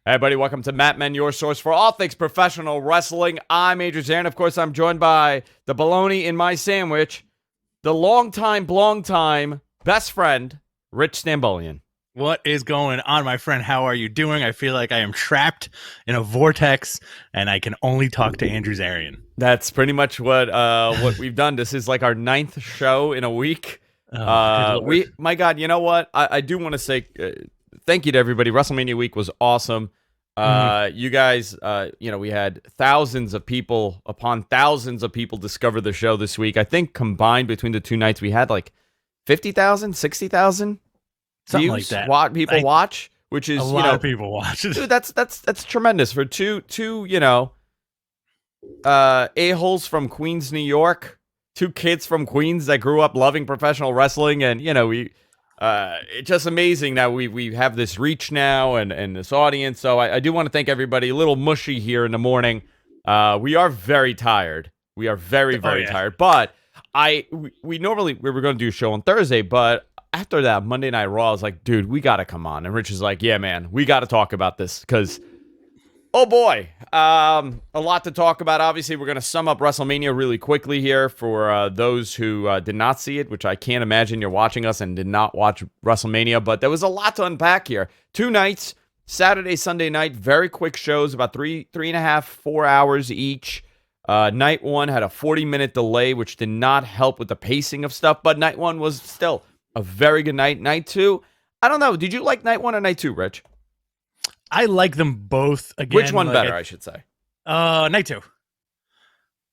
Hey, everybody, welcome to Matt Men, your source for all things professional wrestling. I'm Adrian Zarin. Of course, I'm joined by the bologna in my sandwich, the long-time best friend, Rich Stambolian. What is going on, my friend? How are you doing? I feel like I am trapped in a vortex, and I can only talk to Andrew Zarian. That's pretty much what we've done. This is like our 9th show in a week. My God, you know what? I do want to say thank you to everybody. WrestleMania week was awesome. You guys, we had thousands of people upon thousands of people discover the show this week. I think combined between the two nights, we had like 50,000, 60,000 something like that. Watch, which is a lot of people watch. Dude, that's tremendous for two a-holes from Queens, New York, two kids from Queens that grew up loving professional wrestling, and it's just amazing that we have this reach now and this audience. So I do want to thank everybody. A little mushy here in the morning. We are very tired. We are very tired. But we were going to do a show on Thursday, but after that Monday Night Raw, I was like, dude, we got to come on. And Rich is like, yeah, man, we got to talk about this because, oh boy, a lot to talk about. Obviously, we're going to sum up WrestleMania really quickly here for those who did not see it, which I can't imagine you're watching us and did not watch WrestleMania, but there was a lot to unpack here. 2 nights, Saturday, Sunday night, very quick shows, about 3.5, 4 hours each. Night 1 had a 40-minute delay, which did not help with the pacing of stuff, but night 1 was still a very good night. Night 2, I don't know. Did you like night 1 or night 2, Rich? I like them both. Again, which one better, I should say? Night 2.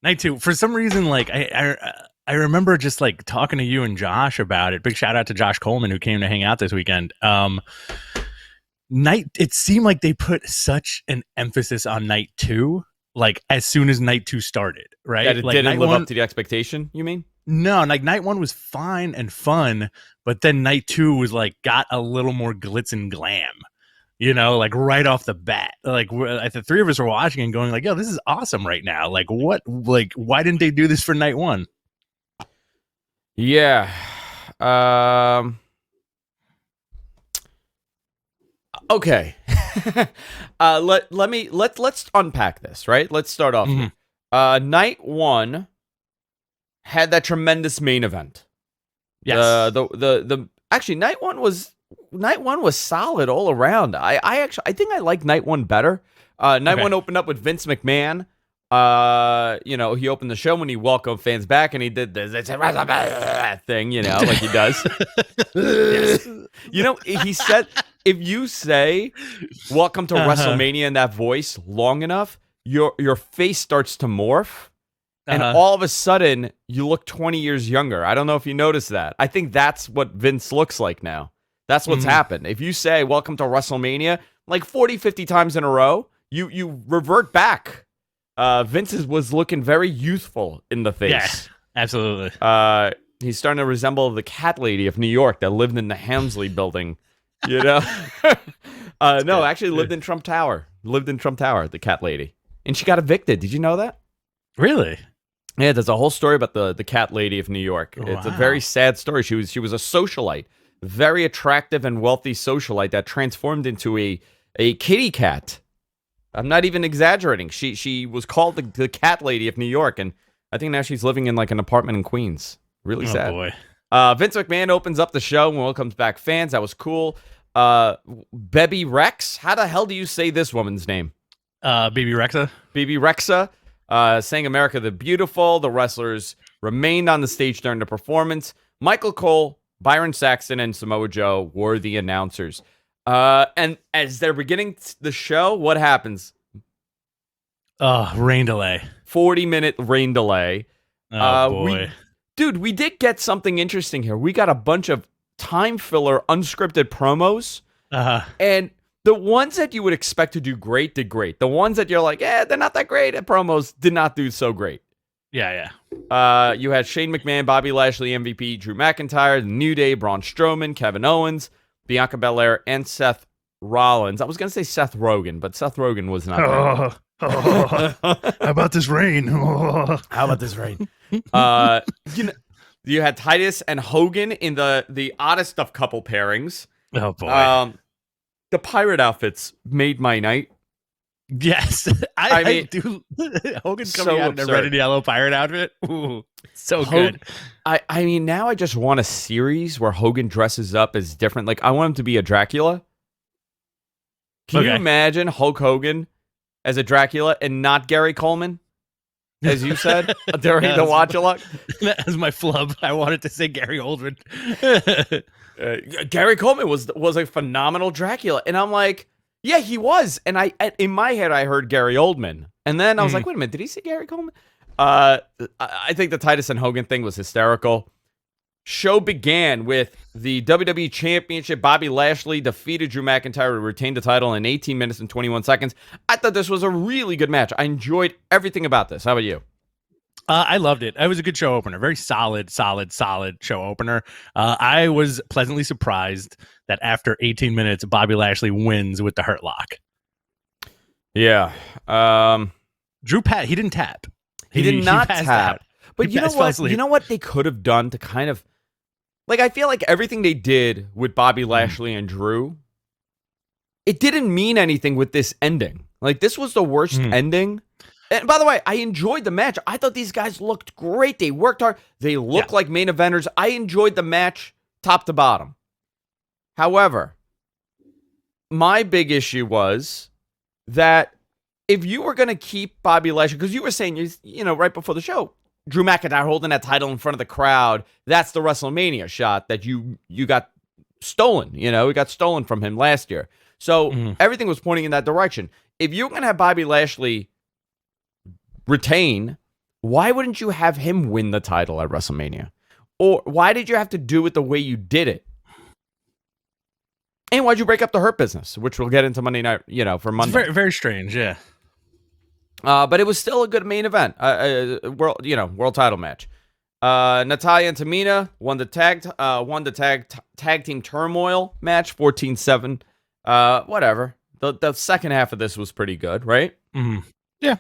Night 2. For some reason, like I remember just like talking to you and Josh about it. Big shout out to Josh Coleman who came to hang out this weekend. It seemed like they put such an emphasis on night 2, like as soon as night 2 started, right? That it like, didn't live up to the expectation, you mean? No, like night 1 was fine and fun, but then night 2 was like got a little more glitz and glam. Like right off the bat, like the three of us were watching and going like, yo, this is awesome right now. Like why didn't they do this for night 1? Yeah. Okay. Let's unpack this, right? Let's start off. Mm-hmm. Night 1 had that tremendous main event. Yes. Actually, night one was solid all around. I think I like night 1 better. Night 1 opened up with Vince McMahon. He opened the show when he welcomed fans back, and he did this thing, like he does. Yes. He said, if you say "Welcome to WrestleMania" in that voice long enough, your face starts to morph. And all of a sudden, you look 20 years younger. I don't know if you noticed that. I think that's what Vince looks like now. That's what's happened. If you say, welcome to WrestleMania, like 40, 50 times in a row, you revert back. Vince was looking very youthful in the face. Yeah, absolutely. He's starting to resemble the cat lady of New York that lived in the Helmsley building. No, actually lived in Trump Tower. The cat lady. And she got evicted. Did you know that? Really? Yeah, there's a whole story about the cat lady of New York. Wow. It's a very sad story. She was a socialite, very attractive and wealthy socialite that transformed into a kitty cat. I'm not even exaggerating. She was called the cat lady of New York, and I think now she's living in like an apartment in Queens. Really sad. Oh boy. Vince McMahon opens up the show and welcomes back fans. That was cool. Bebe Rex. How the hell do you say this woman's name? Bebe Rexha. Bebe Rexha. Saying America the Beautiful. The wrestlers remained on the stage during the performance. Michael Cole, Byron Saxton, and Samoa Joe were the announcers. And as they're beginning the show, what happens? Rain delay. 40-minute rain delay. Oh, boy. We did get something interesting here. We got a bunch of time filler, unscripted promos. And the ones that you would expect to do great did great. The ones that you're like, they're not that great at promos did not do so great. Yeah. You had Shane McMahon, Bobby Lashley, MVP, Drew McIntyre, The New Day, Braun Strowman, Kevin Owens, Bianca Belair, and Seth Rollins. I was going to say Seth Rogen, but Seth Rogen was not there. How about this rain? How about this rain? You had Titus and Hogan in the oddest of couple pairings. Oh, boy. the pirate outfits made my night. Yes, I do. Hogan's coming out in a red and yellow pirate outfit. Ooh, so good. I mean, now I just want a series where Hogan dresses up as different. Like, I want him to be a Dracula. Can you imagine Hulk Hogan as a Dracula and not Gary Coleman, as you said during the watch-along? As my flub, I wanted to say Gary Oldman. Gary Coleman was a phenomenal Dracula, and I'm like, yeah, he was. And in my head, I heard Gary Oldman, and then I was like, wait a minute, did he say Gary Coleman? I think the Titus and Hogan thing was hysterical. Show began with the WWE Championship. Bobby Lashley defeated Drew McIntyre to retain the title in 18 minutes and 21 seconds. I thought this was a really good match. I enjoyed everything about this. How about you? I loved it. It was a good show opener. Very solid show opener. I was pleasantly surprised that after 18 minutes, Bobby Lashley wins with the Hurt Lock. Yeah. He didn't tap. He did not tap. But you know what? You know what they could have done to kind of... Like, I feel like everything they did with Bobby Lashley and Drew, it didn't mean anything with this ending. Like, this was the worst ending. And by the way, I enjoyed the match. I thought these guys looked great. They worked hard. They looked like main eventers. I enjoyed the match top to bottom. However, my big issue was that if you were going to keep Bobby Lashley, because you were saying, you know, right before the show, Drew McIntyre holding that title in front of the crowd, that's the WrestleMania shot that you got stolen. You know, it got stolen from him last year. So everything was pointing in that direction. If you're going to have Bobby Lashley retain, why wouldn't you have him win the title at WrestleMania? Or why did you have to do it the way you did it? And why'd you break up the Hurt Business, which we'll get into Monday night, you know, for Monday. It's very, very strange, yeah. But it was still a good main event, world title match. Natalya and Tamina won the tag team turmoil match, 14-7. Whatever. The second half of this was pretty good, right? Mm-hmm. Yeah.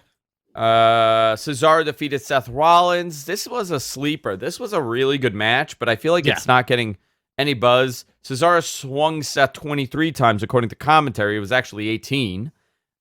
Cesaro defeated Seth Rollins. This was a sleeper. This was a really good match, but I feel like it's not getting any buzz. Cesaro swung Seth 23 times, according to commentary. It was actually 18.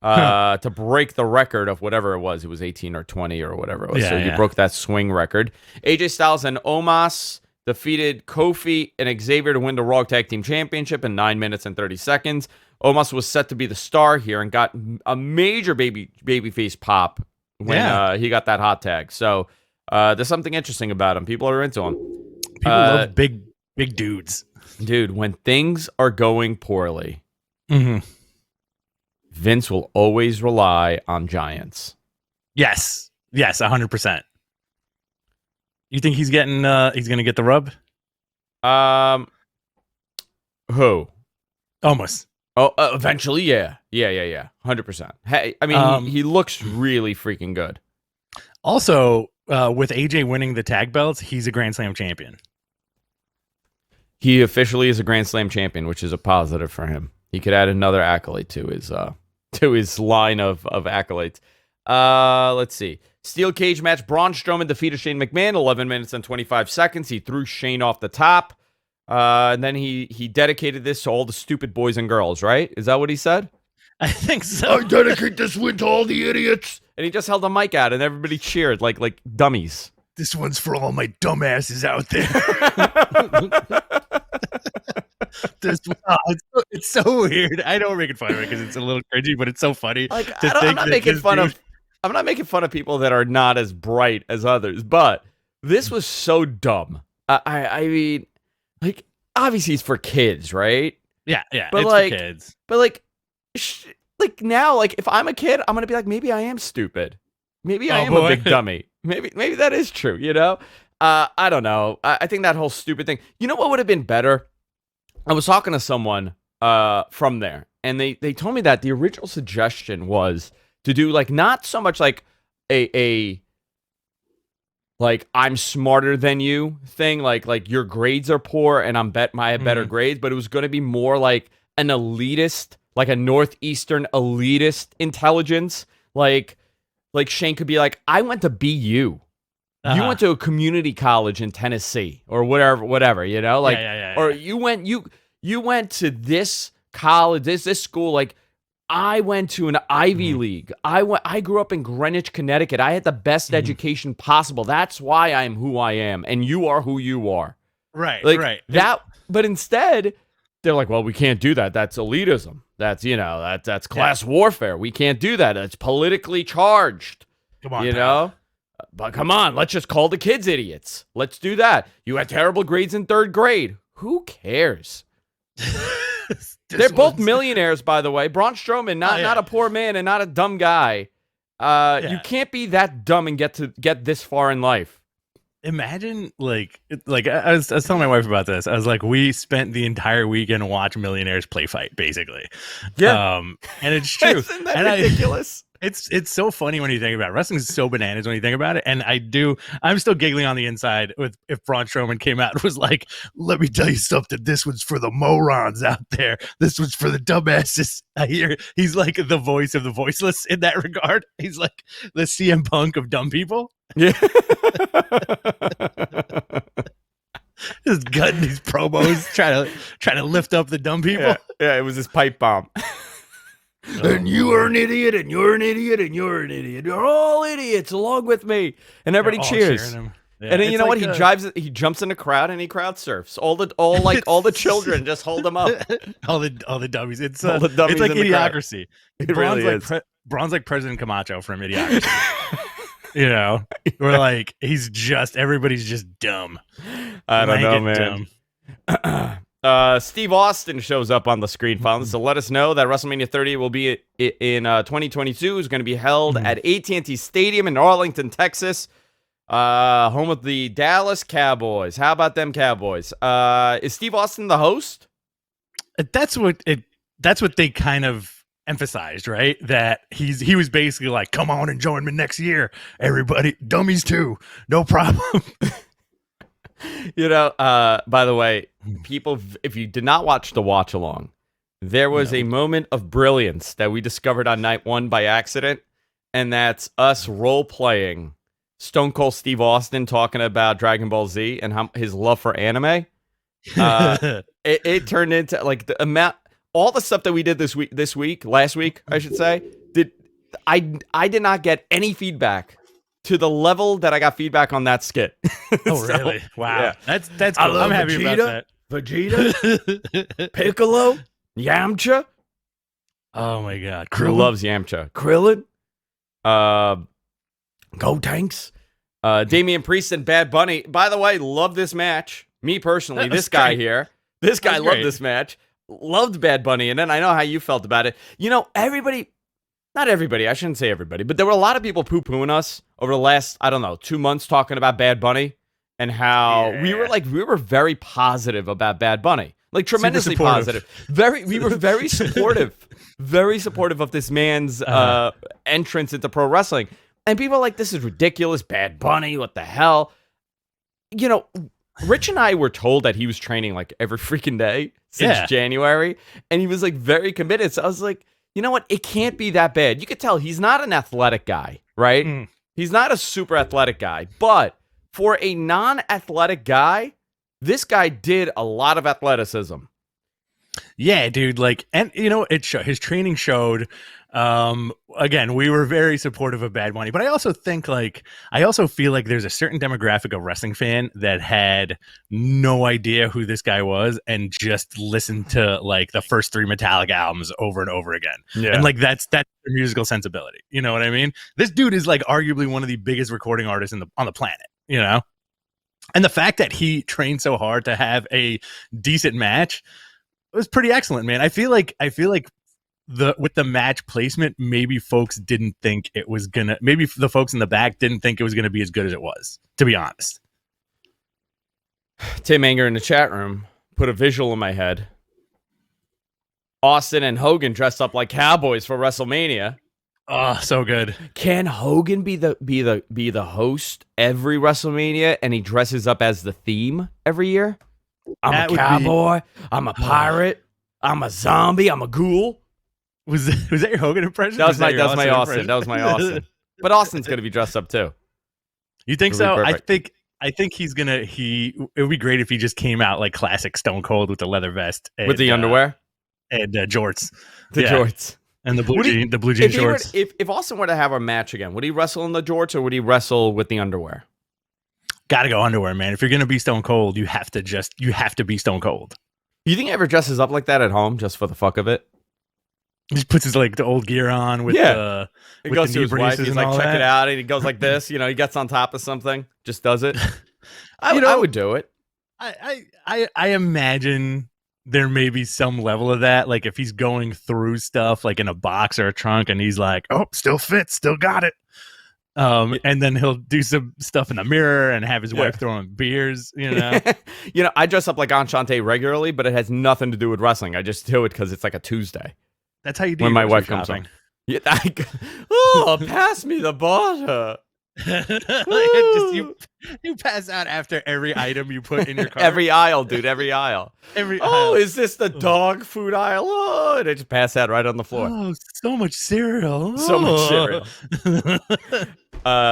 To break the record of whatever it was. It was 18 or 20 or whatever it was. So you broke that swing record. AJ Styles and Omos defeated Kofi and Xavier to win the Raw Tag Team Championship in 9 minutes and 30 seconds. Omos was set to be the star here and got a major babyface pop when he got that hot tag. So there's something interesting about him. People are into him. People love big dudes. Dude, when things are going poorly, Vince will always rely on giants. Yes, 100%. You think he's going to get the rub? Who? Almost. Oh, eventually, yeah, 100%. Hey, I mean, he looks really freaking good. Also, with AJ winning the tag belts, he's a Grand Slam champion. He officially is a Grand Slam champion, which is a positive for him. He could add another accolade to his line of accolades. Let's see. Steel cage match. Braun Strowman defeated Shane McMahon, 11 minutes and 25 seconds. He threw Shane off the top. And then he dedicated this to all the stupid boys and girls, right? Is that what he said? I think so. I dedicate this win to all the idiots. And he just held the mic out and everybody cheered like dummies. This one's for all my dumbasses out there. It's so weird. I know we're making fun of it because it's a little cringy, but it's so funny. Like, I'm not making fun of people that are not as bright as others, but this was so dumb. I mean, like, obviously it's for kids, right? Yeah, but it's like, for kids. But like now, like if I'm a kid, I'm gonna be like, maybe I am stupid. Maybe I am a big dummy. Maybe that is true. You know, I don't know. I think that whole stupid thing. You know what would have been better? I was talking to someone from there, and they told me that the original suggestion was to do like not so much like a like I'm smarter than you thing, like your grades are poor and I have better grades, but it was going to be more like an elitist, like a northeastern elitist intelligence, like Shane could be like, I went to BU. You went to a community college in Tennessee or whatever, you know, like, or you went to this college, this school. Like, I went to an Ivy League. I grew up in Greenwich, Connecticut. I had the best education possible. That's why I'm who I am, and you are who you are. Right, Like right. that. But instead, they're like, well, we can't do that. That's elitism. That's, that's class warfare. We can't do that. It's politically charged. Come on, know? But come on, let's just call the kids idiots. Let's do that. You had terrible grades in 3rd grade. Who cares? They're both millionaires, by the way. Braun Strowman, not a poor man and not a dumb guy. You can't be that dumb and get this far in life. Imagine, like I was telling my wife about this. I was like, we spent the entire weekend watching millionaires play fight, basically. Yeah. And it's true. Isn't that ridiculous? It's so funny when you think about it. Wrestling is so bananas when you think about it. And I'm still giggling on the inside if Braun Strowman came out and was like, let me tell you something. This one's for the morons out there. This one's for the dumbasses. I hear he's like the voice of the voiceless in that regard. He's like the CM Punk of dumb people. Yeah. Just gutting these promos, trying to lift up the dumb people. Yeah, it was his pipe bomb. And you are an idiot, and you're an idiot, and you're an idiot. You're all idiots along with me. And everybody cheers. Yeah, and then you know what? He jumps in the crowd and he crowd surfs. All the children just hold him up. all the dummies. It's all the dummies. It's like in the Idiocracy. It really is. Braun's like President Camacho from Idiocracy. We're like, everybody's just dumb. I don't know, man. Steve Austin shows up on the screen finally, so let us know that WrestleMania 30 will be in 2022. Is going to be held at AT&T Stadium in Arlington, Texas, home of the Dallas Cowboys. How about them Cowboys? Is Steve Austin the host? That's what they kind of emphasized, right? That he was basically like, come on and join me next year, everybody, dummies too, no problem. By the way, people, if you did not watch the watch along, there was a moment of brilliance that we discovered on night 1 by accident, and that's us role playing Stone Cold Steve Austin talking about Dragon Ball Z and his love for anime. It turned into like the amount, all the stuff that we did last week, I should say. I did not get any feedback to the level that I got feedback on that skit. Oh, really? Wow. Yeah. That's cool. I'm happy about that. Vegeta, Piccolo, Yamcha. Oh my God. Who loves Yamcha? Krillin. Go Tanks. Damian Priest and Bad Bunny. By the way, love this match. Me personally, this guy here. This guy loved this match. Loved Bad Bunny. And then I know how you felt about it. Not everybody, I shouldn't say everybody, but there were a lot of people poo-pooing us over the last, 2 months talking about Bad Bunny and how we were very positive about Bad Bunny. Like tremendously positive. We were very supportive. Very supportive of this man's entrance into pro wrestling. And people are like, this is ridiculous, Bad Bunny, what the hell? Rich and I were told that he was training like every freaking day since January, and he was like very committed. So I was like, you know what? It can't be that bad. You could tell he's not an athletic guy, right? He's not a super athletic guy, but for a non-athletic guy, this guy did a lot of athleticism. Yeah, dude. His training showed. Again, we were very supportive of Bad Bunny, but I also feel like there's a certain demographic of wrestling fan that had no idea who this guy was and just listened to like the first 3 Metallica albums over and over again. Yeah. And like that's their musical sensibility. You know what I mean? This dude is like arguably one of the biggest recording artists on the planet, And the fact that he trained so hard to have a decent match was pretty excellent, man. I feel like with the match placement, maybe folks didn't think it was gonna. Maybe the folks in the back didn't think it was gonna be as good as it was. To be honest, Tim Anger in the chat room put a visual in my head. Austin and Hogan dressed up like cowboys for WrestleMania. Oh, so good. Can Hogan be the host every WrestleMania and he dresses up as the theme every year? I'm a cowboy. I'm a pirate. I'm a zombie. I'm a ghoul. Was that your Hogan impression? That was my Austin. That was my Austin. But Austin's gonna be dressed up too. You think so? I think he's gonna. It would be great if he just came out like classic Stone Cold with the leather vest with the underwear. and jorts. The jorts. And the blue Would he- jean, the blue jean If, he were, shorts. if Austin were to have a match again, would he wrestle in the jorts or would he wrestle with the underwear? Got to go underwear, man. If you're gonna be Stone Cold, you have to be Stone Cold. You think he ever dresses up like that at home just for the fuck of it? He just puts his like the old gear on with He the goes the to knee his wife. braces He's and like, all check that. it out. And he goes like this. You know, he gets on top of something. Just does it. I You know- would do it. I imagine there may be some level of that. Like if he's going through stuff like in a box or a trunk and he's like, oh, still fits, still got it. And then he'll do some stuff in the mirror and have his wife throw him beers, you know. You know, I dress up like Enchante regularly, but it has nothing to do with wrestling. I just do it because it's like a Tuesday. That's how you do When your my grocery wife comes shopping. on. Yeah, pass me the butter. Just you pass out after every item you put in your cart. Every aisle, dude. Every aisle. Every Oh, aisle. is this the dog food aisle? Oh, and I just pass out right on the floor. Oh, so much cereal. So much cereal.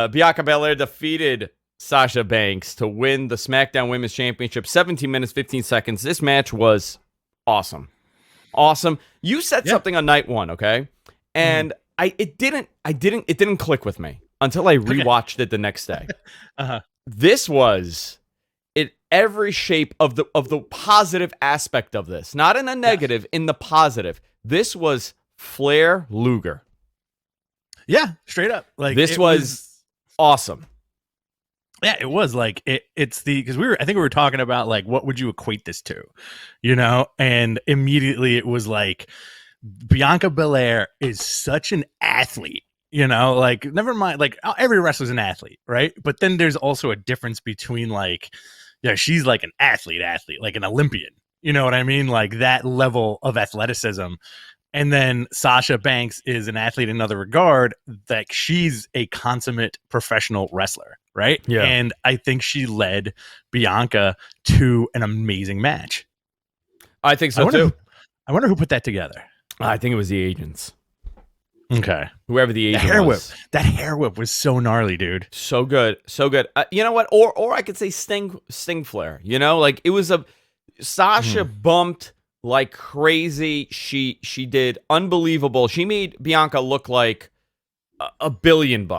Bianca Belair defeated Sasha Banks to win the SmackDown Women's Championship. 17 minutes, 15 seconds. This match was awesome. Awesome. You said something on night one, okay? And it didn't click with me until I rewatched it the next day. This was in every shape of the positive aspect of this. Not in a negative, in the positive. This was Flair Luger. Yeah, straight up. Like This was awesome. Yeah, it was like it's the because I think we were talking about like what would you equate this to, you know? And immediately it was like Bianca Belair is such an athlete, you know, like never mind, like every wrestler's an athlete, right? But then there's also a difference between like, yeah, she's like an athlete, like an Olympian, you know what I mean? Like that level of athleticism. And then Sasha Banks is an athlete in another regard, like she's a consummate professional wrestler, right? Yeah. And I think she led Bianca to an amazing match. I think so too. I wonder who put that together. I think it was the agents. Okay. Whoever the agent hair was. whip. That hair whip was so gnarly, dude. So good. So good. You know what? Or I could say Sting Flair. You know, like it was Sasha bumped like crazy. She did unbelievable. She made Bianca look like $1 billion,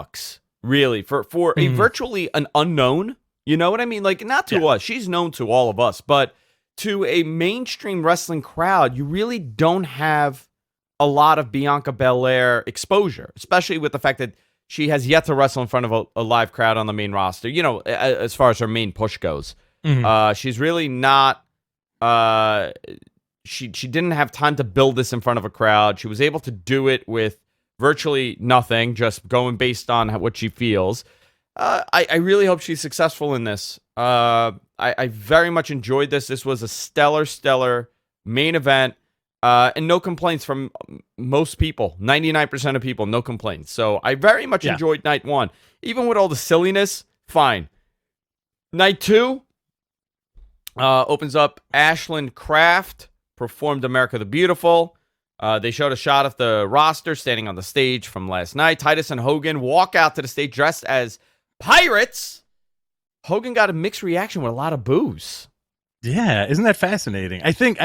really, for a virtually an unknown. You know what I mean? Like not to us. She's known to all of us, but to a mainstream wrestling crowd, you really don't have a lot of Bianca Belair exposure, especially with the fact that she has yet to wrestle in front of a live crowd on the main roster. You know, as far as her main push goes, she's really not. She didn't have time to build this in front of a crowd. She was able to do it with virtually nothing, just going based on what she feels. I really hope she's successful in this. I very much enjoyed this. This was a stellar main event. And no complaints from most people. 99% of people, no complaints. So I very much enjoyed night one. Even with all the silliness, fine. Night two opens up. Ashlyn Kraft performed America the Beautiful. They showed a shot of the roster standing on the stage from last night. Titus and Hogan walk out to the stage dressed as pirates. Hogan got a mixed reaction with a lot of boos. Yeah, isn't that fascinating? I think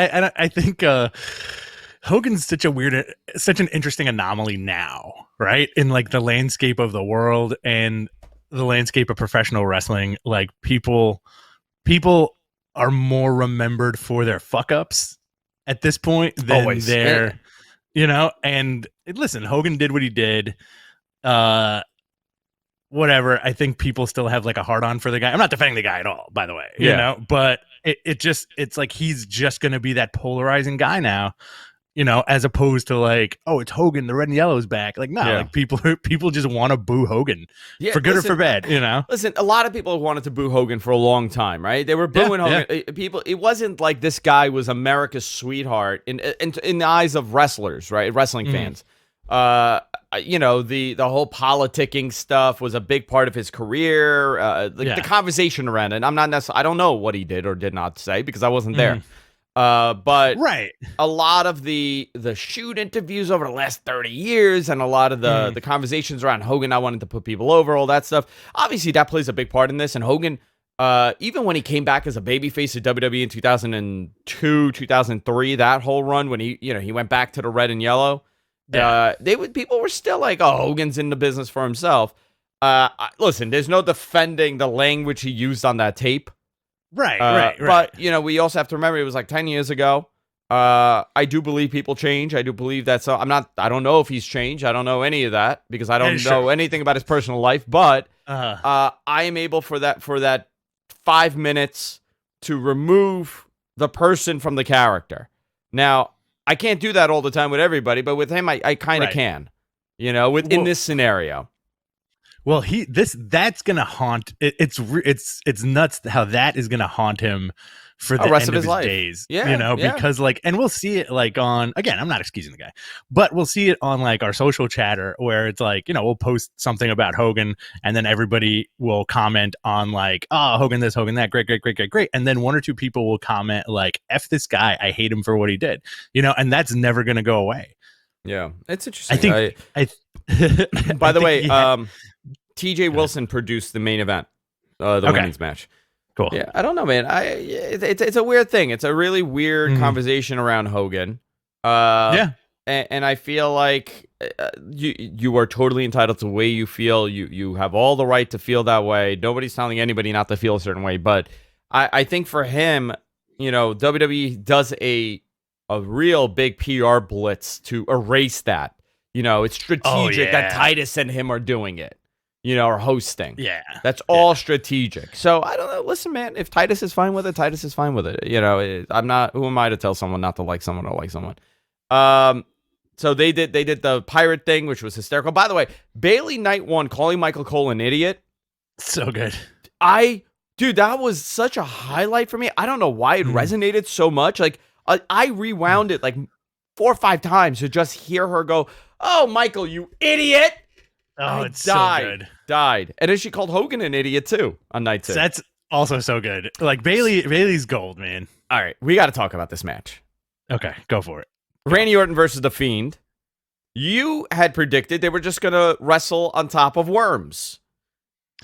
Hogan's such an interesting anomaly now, right? In like the landscape of the world and the landscape of professional wrestling, like people are more remembered for their fuck ups at this point than their, you know. And listen, Hogan did what he did. Whatever. I think people still have like a hard on for the guy. I'm not defending the guy at all, by the way, you know, but it's like he's just going to be that polarizing guy now, you know, as opposed to like, oh, it's Hogan, the red and yellow is back. Like, no, like people just want to boo Hogan for good or for bad, you know? Listen, a lot of people wanted to boo Hogan for a long time, right? They were booing Hogan. People, it wasn't like this guy was America's sweetheart in the eyes of wrestlers, right? Wrestling fans. You know, the whole politicking stuff was a big part of his career. The conversation around it. I'm not necessarily, I don't know what he did or did not say because I wasn't there. But a lot of the shoot interviews over the last 30 years and a lot of the conversations around Hogan, I wanted to put people over, all that stuff. Obviously, that plays a big part in this. And Hogan even when he came back as a babyface at WWE in 2002, 2003, that whole run when he went back to the red and yellow, people were still like, oh, Hogan's in the business for himself. Listen, there's no defending the language he used on that tape. Right. But, we also have to remember it was like 10 years ago. I do believe people change. I do believe that. So I don't know if he's changed. I don't know any of that because I don't know anything about his personal life, but I am able for that 5 minutes to remove the person from the character. Now, I can't do that all the time with everybody, but with him, I kind of can, in this scenario. Well, that's gonna haunt. It's nuts how that is gonna haunt him for the rest end of his life. Days. Yeah, because and we'll see it on, again, I'm not excusing the guy, but we'll see it on our social chatter where it's we'll post something about Hogan and then everybody will comment on oh, Hogan this, Hogan that, great. And then one or two people will comment F this guy, I hate him for what he did, and that's never going to go away. Yeah. It's interesting. By the way, TJ Wilson produced the main event, the women's match. Cool. Yeah, I don't know, man. It's a weird thing. It's a really weird conversation around Hogan. And I feel like you are totally entitled to the way you feel. You have all the right to feel that way. Nobody's telling anybody not to feel a certain way. But I think for him, WWE does a real big PR blitz to erase that. It's strategic that Titus and him are doing it. Or hosting. Yeah. That's all strategic. So, I don't know. Listen, man, if Titus is fine with it, Titus is fine with it. I'm not, who am I to tell someone not to like someone or like someone? So they did the pirate thing, which was hysterical. By the way, Bayley Night 1 calling Michael Cole an idiot. So good. Dude, that was such a highlight for me. I don't know why it resonated so much. I rewound it 4 or 5 times to just hear her go, "Oh, Michael, you idiot." Oh, it's so good. Died. And then she called Hogan an idiot too on night 2. That's also so good. Bayley's gold, man. All right, we got to talk about this match. Okay, go for it. Randy Orton versus The Fiend. You had predicted they were just going to wrestle on top of worms.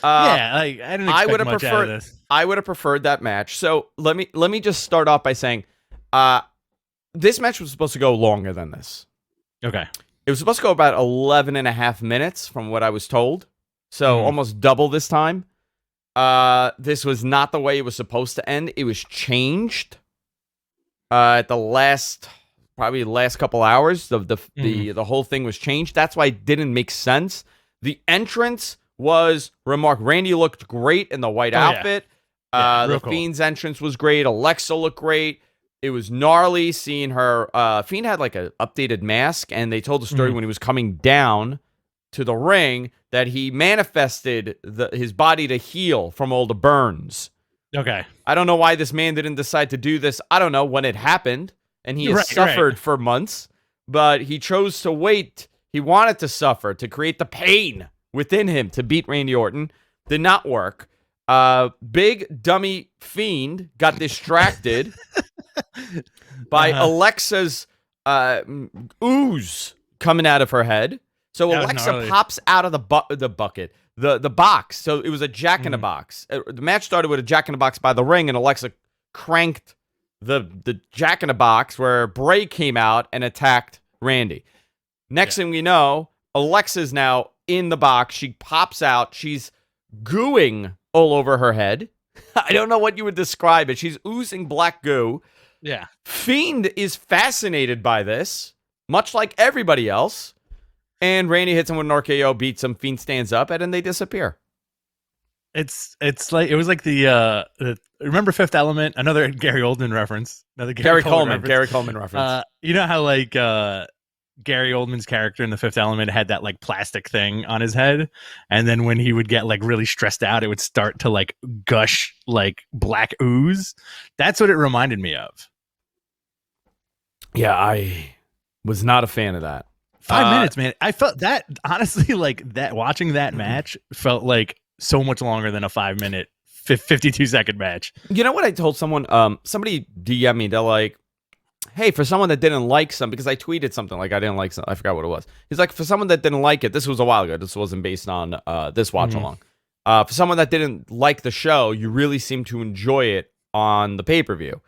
I didn't expect much out of this. I would have preferred that match. So let me just start off by saying this match was supposed to go longer than this. Okay. It was supposed to go about 11 and a half minutes from what I was told. So almost double this time. This was not the way it was supposed to end. It was changed at the last couple hours. The whole thing was changed. That's why it didn't make sense. The entrance was remarkable. Randy looked great in the white outfit. The Fiend's entrance was great. Alexa looked great. It was gnarly seeing her. Fiend had an updated mask, and they told the story when he was coming down to the ring that he manifested his body to heal from all the burns. Okay. I don't know why this man didn't decide to do this. I don't know when it happened, and he has suffered for months, but he chose to wait. He wanted to suffer to create the pain within him to beat Randy Orton. Did not work. Big dummy Fiend got distracted by Alexa's ooze coming out of her head. So Alexa pops out of the bucket, the box. So it was a Jack in the Box. The match started with a Jack in the Box by the ring, and Alexa cranked the Jack in the Box where Bray came out and attacked Randy. Next thing we know, Alexa's now in the box. She pops out. She's gooing all over her head. I don't know what you would describe it. She's oozing black goo. Yeah. Fiend is fascinated by this, much like everybody else. And Randy hits him with an RKO, beats him. Fiend stands up, and then they disappear. It's like it was like the remember Fifth Element, another Gary Oldman reference, another Gary Coleman reference. You know how Gary Oldman's character in the Fifth Element had that plastic thing on his head, and then when he would get really stressed out, it would start to gush black ooze. That's what it reminded me of. Yeah, I was not a fan of that. 5 minutes, man. I felt that honestly, that watching that match felt so much longer than a 5 minute, 52-second match. You know what I told someone? Somebody DM'd me. They're like, "Hey, for someone that didn't like something," because I tweeted something I didn't like something. I forgot what it was. He's like, "For someone that didn't like it, this was a while ago. This wasn't based on this watch along. For someone that didn't like the show, you really seem to enjoy it on the pay-per-view.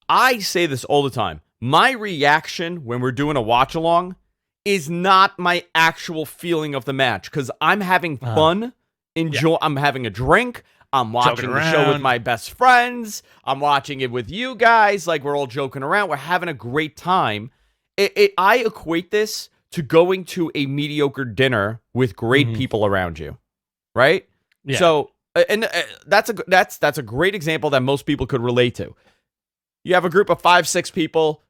I say this all the time. My reaction when we're doing a watch-along is not my actual feeling of the match, because I'm having fun. I'm having a drink. I'm watching the show with my best friends. I'm watching it with you guys. Like, we're all joking around. We're having a great time. I equate this to going to a mediocre dinner with great people around you, right? Yeah. So, and that's a great example that most people could relate to. You have a group of 5-6 people.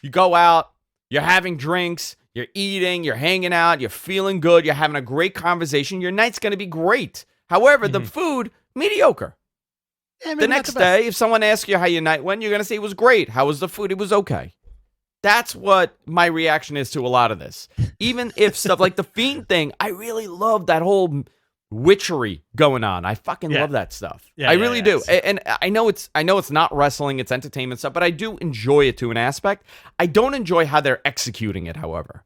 You go out. You're having drinks. You're eating. You're hanging out. You're feeling good. You're having a great conversation. Your night's going to be great. However, the food, mediocre. Yeah, the next day, if someone asks you how your night went, you're going to say it was great. How was the food? It was okay. That's what my reaction is to a lot of this. Even if stuff like the Fiend thing, I really love that whole witchery going on. I fucking love that stuff. I really do. And I know it's not wrestling, it's entertainment stuff, but I do enjoy it to an aspect. I don't enjoy how they're executing it, however.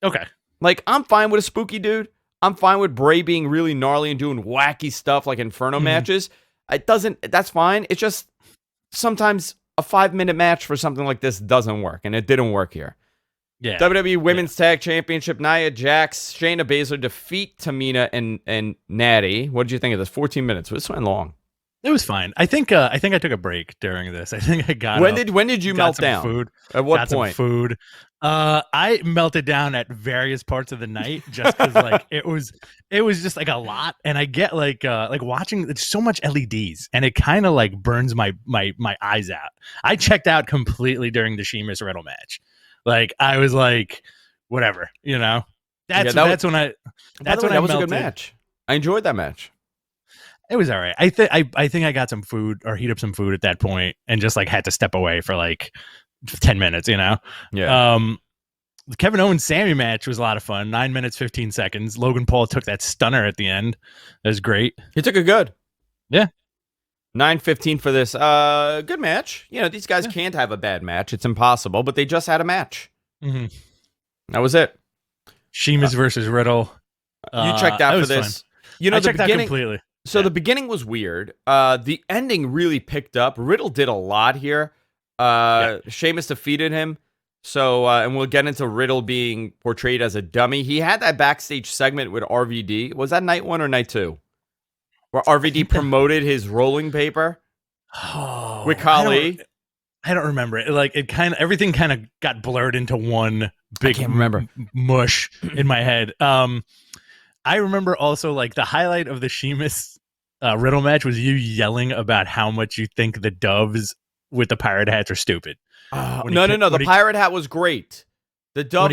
Okay. Like, I'm fine with a spooky dude. I'm fine with Bray being really gnarly and doing wacky stuff like Inferno matches. That's fine. It's just sometimes a 5-minute match for something like this doesn't work, and it didn't work here. Yeah. WWE Women's Tag Championship, Nia Jax, Shayna Baszler defeat Tamina and Natty. What did you think of this? 14 minutes. This went long. It was fine. I think I took a break during this. I think I got when did you melt down? Food. At what point? Some food. I melted down at various parts of the night just because like it was just like a lot, and I get like watching it's so much LEDs, and it kind of like burns my eyes out. I checked out completely during the Sheamus Riddle match. Like I was like, whatever, you know. That was a good match. I enjoyed that match. It was all right. I think I got some food or heat up some food at that point and just like had to step away for like 10 minutes, you know? Yeah. The Kevin Owens Sammi match was a lot of fun. 9 minutes, 15 seconds. Logan Paul took that stunner at the end. That was great. He took it good. Yeah. 9:15 for this. Good match. You know, these guys can't have a bad match. It's impossible, but they just had a match. Mm-hmm. That was it. Sheamus versus Riddle. You checked out for this. Fun. You know, I checked out completely. So the beginning was weird. The ending really picked up. Riddle did a lot here. Sheamus defeated him. So, and we'll get into Riddle being portrayed as a dummy. He had that backstage segment with RVD. Was that night 1 or night 2? Where RVD promoted his rolling paper with Khali. I don't remember it. Like everything kind of got blurred into one big mush in my head. I remember also like the highlight of the Sheamus Riddle match was you yelling about how much you think the doves with the pirate hats are stupid. No. The pirate hat was great. The dove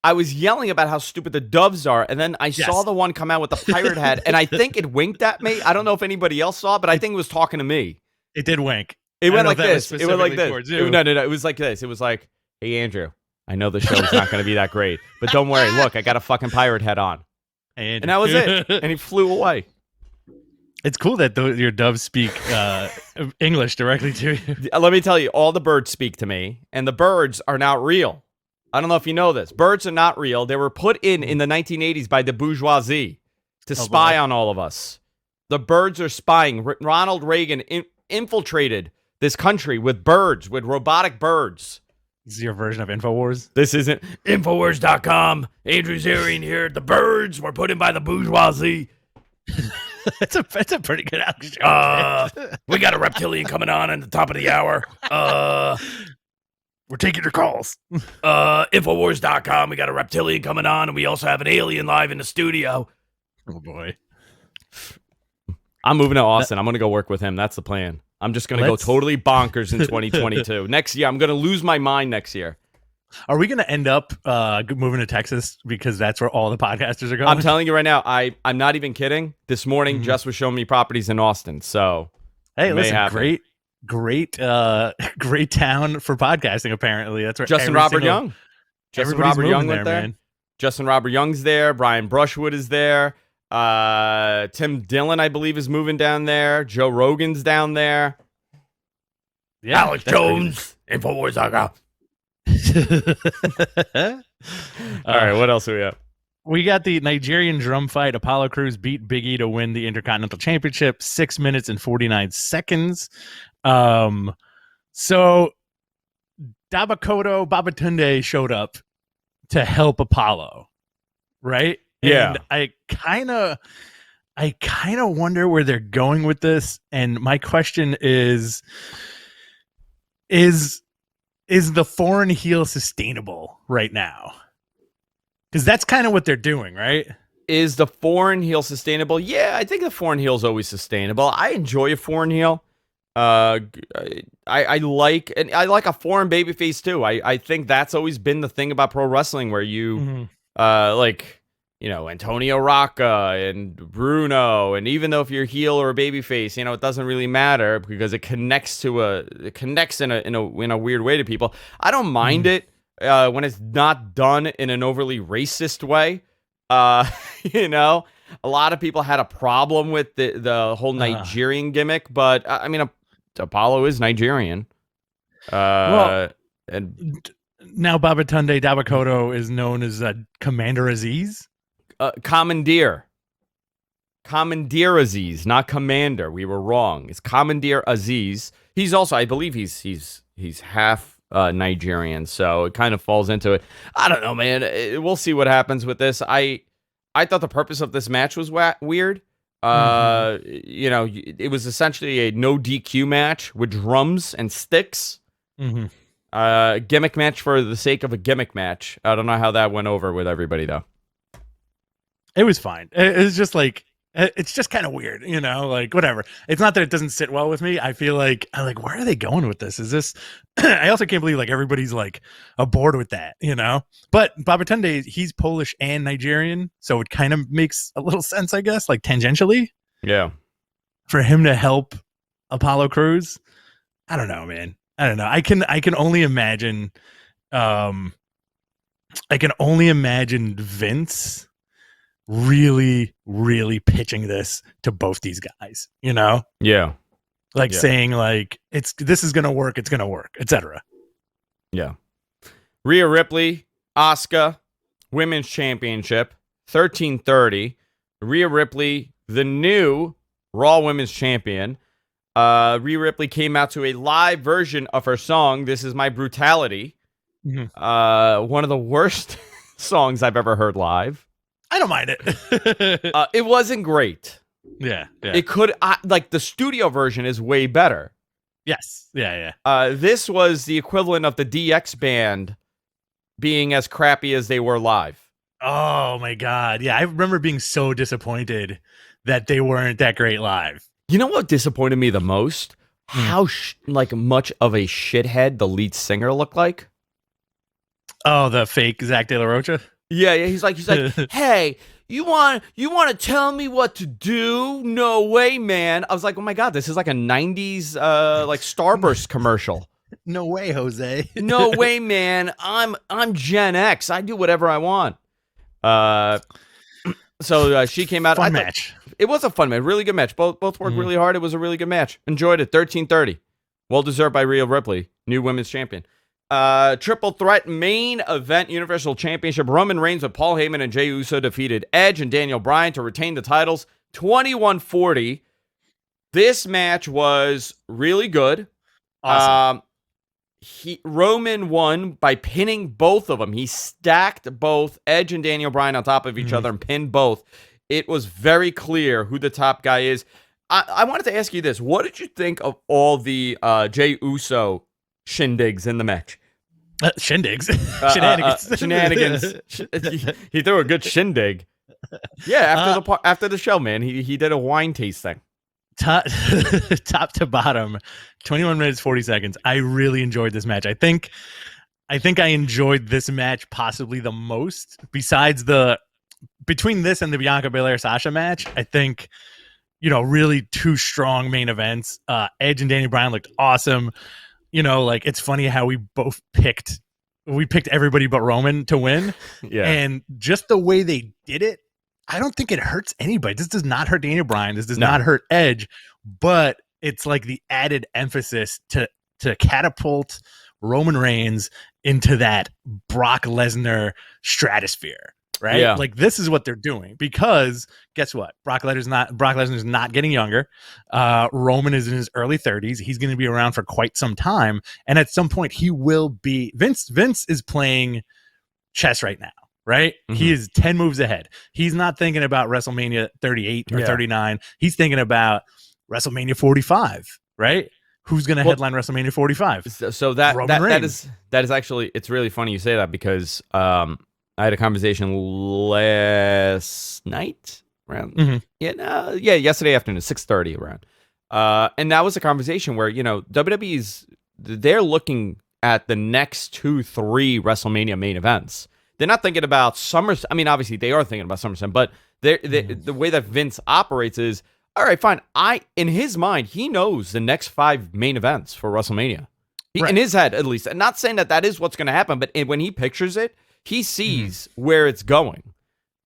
I was yelling about how stupid the doves are, and then I saw the one come out with the pirate hat, and I think it winked at me. I don't know if anybody else saw it, but I think it was talking to me. It did wink. It went like this. It went like this. No. It was like this. It was like, hey, Andrew, I know the show's not going to be that great, but don't worry. Look, I got a fucking pirate hat on. And that was it. And he flew away. It's cool that your doves speak English directly to you. Let me tell you, all the birds speak to me, and the birds are not real. I don't know if you know this. Birds are not real. They were put in the 1980s by the bourgeoisie to spy on all of us. The birds are spying. Ronald Reagan infiltrated this country with birds, with robotic birds. This is your version of InfoWars? This isn't Infowars.com. Andrew Zarian here. The birds were put in by the bourgeoisie. That's a pretty good action. We got a reptilian coming on at the top of the hour. We're taking your calls. Infowars.com. We got a reptilian coming on, and we also have an alien live in the studio. Oh boy. I'm moving to Austin. I'm going to go work with him. That's the plan. I'm just going to go totally bonkers in 2022. Next year, I'm going to lose my mind next year. Are we going to end up moving to Texas because that's where all the podcasters are going? I'm telling you right now, I'm not even kidding. This morning, Jess was showing me properties in Austin. So, hey, listen, great town for podcasting. Apparently, that's where Justin Robert Young went there. Man. Justin Robert Young's there. Brian Brushwood is there. Tim Dillon, I believe, is moving down there. Joe Rogan's down there. Yeah, Alex Jones, Infowars.com. All right, what else do we have? We got the Nigerian Drum fight. Apollo Crews beat Big E to win the Intercontinental Championship, 6 minutes and 49 seconds. So Dabakoto Babatunde showed up to help Apollo, right? Yeah. And I kind of wonder where they're going with this. And my question is the foreign heel sustainable right now? Because that's kind of what they're doing, right? Is the foreign heel sustainable? Yeah, I think the foreign heel is always sustainable. I enjoy a foreign heel. I like a foreign babyface too. I think that's always been the thing about pro wrestling, where you like, you know, Antonio Rocca and Bruno, and even though if you're heel or a babyface, you know, it doesn't really matter because it connects in a weird way to people. I don't mind it when it's not done in an overly racist way. You know, a lot of people had a problem with the whole Nigerian gimmick, but I mean, Apollo is Nigerian. And now Babatunde Dabakoto is known as Commander Aziz. Commandeer Aziz, not Commander. We were wrong. It's Commandeer Aziz. He's also, I believe, he's half Nigerian, so it kind of falls into it. I don't know, man. We'll see what happens with this. I thought the purpose of this match was weird. You know, it was essentially a no DQ match with drums and sticks. Gimmick match for the sake of a gimmick match. I don't know how that went over with everybody though. It was fine. It was just like, it's just kind of weird, you know, like whatever. It's not that it doesn't sit well with me. I feel like, where are they going with this? Is this, I also can't believe like everybody's like aboard with that, you know, but Babatunde, he's Polish and Nigerian. So it kind of makes a little sense, I guess, like tangentially. Yeah. For him to help Apollo Crews. I don't know, man. I don't know. I can only imagine, Vince really, really pitching this to both these guys, you know? Yeah. Like saying like, this is going to work. It's going to work, etc. Yeah. Rhea Ripley, Asuka, Women's Championship, 13:30. Rhea Ripley, the new Raw Women's Champion. Rhea Ripley came out to a live version of her song, This Is My Brutality. One of the worst songs I've ever heard live. I don't mind it. It wasn't great. Yeah. It could, like, the studio version is way better. Yes. Yeah. This was the equivalent of the DX band being as crappy as they were live. Oh my God. Yeah. I remember being so disappointed that they weren't that great live. You know what disappointed me the most? How much of a shithead the lead singer looked like. Oh, the fake Zach De La Rocha? Yeah, he's like, hey, you want to tell me what to do? No way, man. I was like, oh my God, this is like a 90s like Starburst commercial. No way, Jose. No way, man. I'm Gen X. I do whatever I want. So she came out. Fun match. It was a fun match. Really good match. Both worked really hard. It was a really good match. Enjoyed it. 13:30. Well deserved by Rhea Ripley, new women's champion. Triple threat main event Universal Championship. Roman Reigns with Paul Heyman and Jey Uso defeated Edge and Daniel Bryan to retain the titles. 21:40. This match was really good. Awesome. Roman won by pinning both of them. He stacked both Edge and Daniel Bryan on top of each other and pinned both. It was very clear who the top guy is. I wanted to ask you this. What did you think of all the Jey Uso shindigs in the match? Shindigs? Shenanigans. Shenanigans. He threw a good shindig. Yeah, after the show, man. He did a wine tasting. Top to bottom, 21 minutes 40 seconds. I really enjoyed this match. I think I enjoyed this match possibly the most, besides between this and the Bianca Belair Sasha match. I think, really two strong main events. Edge and Daniel Bryan looked awesome. Like, it's funny how we picked everybody but Roman to win. Yeah. And just the way they did it, I don't think it hurts anybody. This does not hurt Daniel Bryan. This does not hurt Edge, but it's like the added emphasis to catapult Roman Reigns into that Brock Lesnar stratosphere. right? Yeah. Like this is what they're doing because guess what? Brock Lesnar's not getting younger. Roman is in his early 30s. He's going to be around for quite some time, and at some point he will be. Vince is playing chess right now, right? He is 10 moves ahead. He's not thinking about WrestleMania 38 or 39. He's thinking about WrestleMania 45, right? Who's going to headline WrestleMania 45? So that is actually, it's really funny you say that because I had a conversation last night around yesterday afternoon, 6:30 around, and that was a conversation where WWE's they're looking at the next 2-3 WrestleMania main events. They're not thinking about SummerSlam. I mean, obviously they are thinking about SummerSlam, but the way that Vince operates is, all right, fine. In his mind, he knows the next 5 main events for WrestleMania. In his head, at least. And not saying that is what's going to happen, but when he pictures it, he sees where it's going.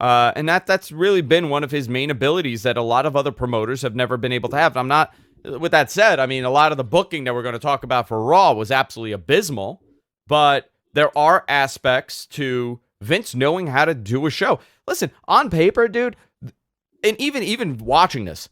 And that's really been one of his main abilities that a lot of other promoters have never been able to have. I'm not, with that said, I mean, a lot of the booking that we're going to talk about for Raw was absolutely abysmal, but there are aspects to Vince knowing how to do a show. Listen, on paper, dude, and even watching this,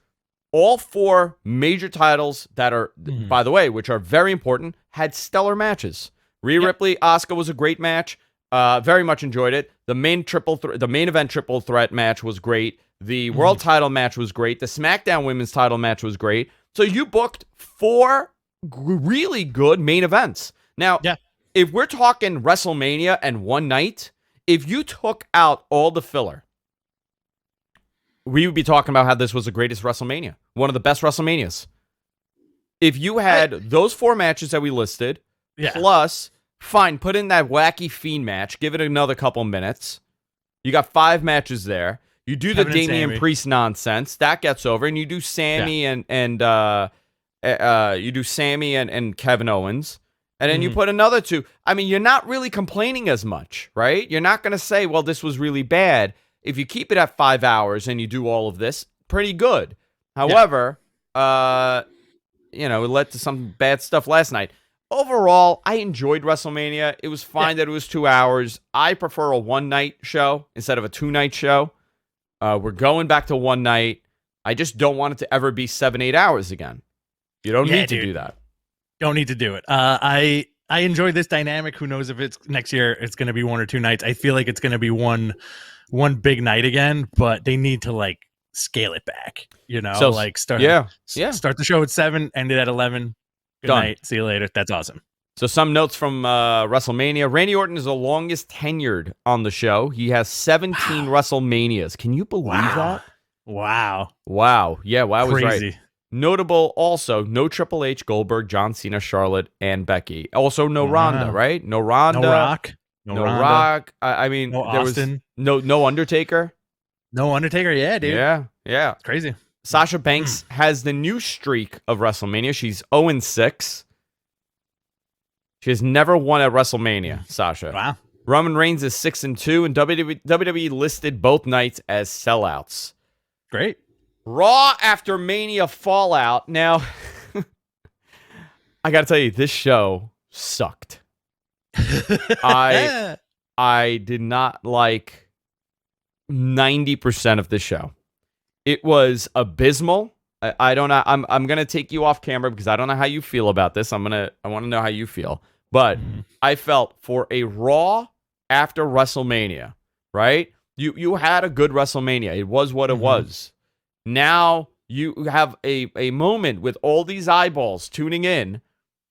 all 4 major titles that are, by the way, which are very important, had stellar matches. Rhea Ripley, Asuka was a great match. Very much enjoyed it. The main event triple threat match was great. The world title match was great. The SmackDown women's title match was great. So you booked 4 really good main events. Now, if we're talking WrestleMania and one night, if you took out all the filler, we would be talking about how this was the greatest WrestleMania, one of the best WrestleManias. If you had those 4 matches that we listed, plus, fine, put in that wacky Fiend match, give it another couple minutes. You got 5 matches there. You do the Damian Priest nonsense, that gets over, and you do Sammi and you do Sammi and Kevin Owens. And then you put another 2. I mean, you're not really complaining as much, right? You're not going to say, well, this was really bad. If you keep it at 5 hours and you do all of this, pretty good. However, it led to some bad stuff last night. Overall, I enjoyed WrestleMania. It was fine that it was 2 hours. I prefer a one-night show instead of a 2-night show. We're going back to one night. I just don't want it to ever be 7-8 hours again. You don't need to do that. Don't need to do it. I enjoy this dynamic. Who knows if it's next year it's going to be 1 or 2 nights. I feel like it's going to be one big night again, but they need to scale it back. Start the show at 7, end it at 11. Good night. See you later. That's awesome. So some notes from WrestleMania. Randy Orton is the longest tenured on the show. He has 17 WrestleManias. Can you believe that? Wow. Yeah, wow was crazy. Right. Notable also, no Triple H, Goldberg, John Cena, Charlotte, and Becky. Also, no Ronda, right? No Ronda. No Rock. No Rock. I mean, no there Austin. was no Undertaker. No Undertaker, yeah, dude. Yeah. It's crazy. Sasha Banks has the new streak of WrestleMania. She's 0-6. She has never won at WrestleMania, Sasha. Wow. Roman Reigns is 6-2, and WWE listed both nights as sellouts. Great. Raw after Mania fallout. Now, I got to tell you, this show sucked. I did not like 90% of the show. It was abysmal. I don't know. I'm gonna take you off camera because I don't know how you feel about this. I want to know how you feel. But I felt for a Raw after WrestleMania, right? You had a good WrestleMania. It was what it was. Now you have a moment with all these eyeballs tuning in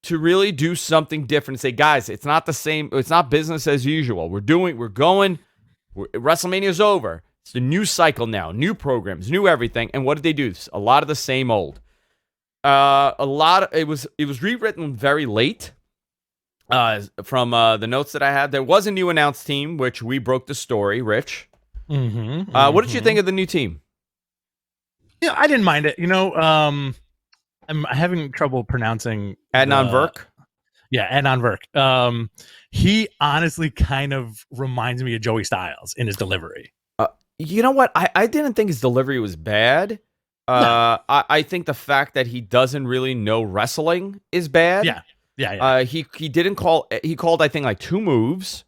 to really do something different. Say, guys, it's not the same. It's not business as usual. WrestleMania's over. It's a new cycle now, new programs, new everything. And what did they do? A lot of the same old. It was rewritten very late. From the notes that I had, there was a new announced team, which we broke the story. Rich, what did you think of the new team? Yeah, I didn't mind it. I'm having trouble pronouncing Adnan Virk. Yeah, Adnan Virk. He honestly kind of reminds me of Joey Styles in his delivery. You know what? I didn't think his delivery was bad. No. I think the fact that he doesn't really know wrestling is bad. Yeah. He didn't call. He called, I think, like 2 moves.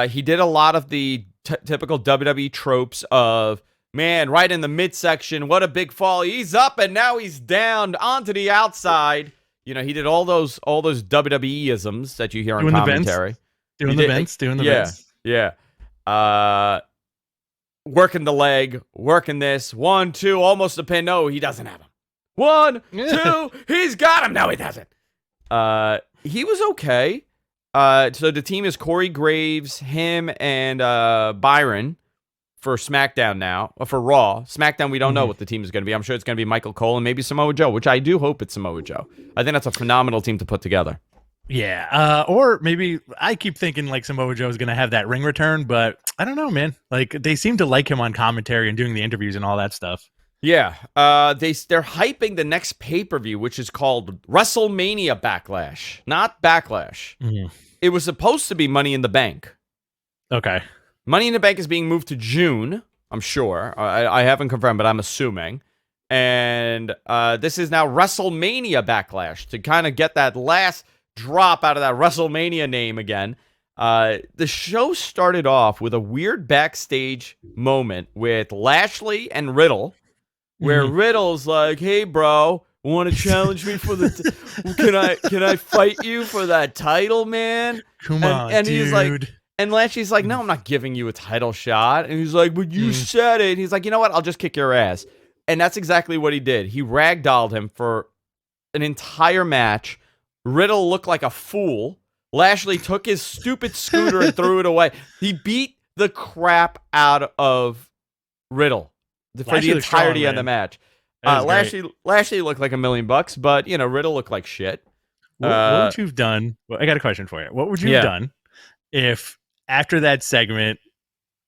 He did a lot of the typical WWE tropes of, man, right in the midsection, what a big fall. He's up and now he's down onto the outside. You know, he did all those WWE-isms that you hear on commentary. Doing the vents. Yeah. Working the leg, working this. 1, 2, almost a pin. No, he doesn't have him. 1, 2, he's got him. No, he doesn't. He was okay. So the team is Corey Graves, him, and Byron for SmackDown now. For Raw. SmackDown, we don't know what the team is going to be. I'm sure it's going to be Michael Cole and maybe Samoa Joe, which I do hope it's Samoa Joe. I think that's a phenomenal team to put together. Yeah, or maybe I keep thinking like Samoa Joe is going to have that ring return, but I don't know, man. Like they seem to like him on commentary and doing the interviews and all that stuff. Yeah, they're hyping the next pay-per-view, which is called WrestleMania Backlash, not Backlash. It was supposed to be Money in the Bank. Okay. Money in the Bank is being moved to June, I'm sure. I haven't confirmed, but I'm assuming. And this is now WrestleMania Backlash to kind of get that last drop out of that WrestleMania name again. The show started off with a weird backstage moment with Lashley and Riddle, where Riddle's like, "Hey, bro, want to challenge me for the? Can I fight you for that title, man? Come on, and dude." He's like, and Lashley's like, "No, I'm not giving you a title shot." And he's like, "But you said it." And he's like, "You know what? I'll just kick your ass." And that's exactly what he did. He ragdolled him for an entire match. Riddle looked like a fool. Lashley took his stupid scooter and threw it away. He beat the crap out of Riddle for the entirety of the match. Lashley looked like $1 million, but you know Riddle looked like shit. What would you have done? Well, I got a question for you. What would you have done if after that segment,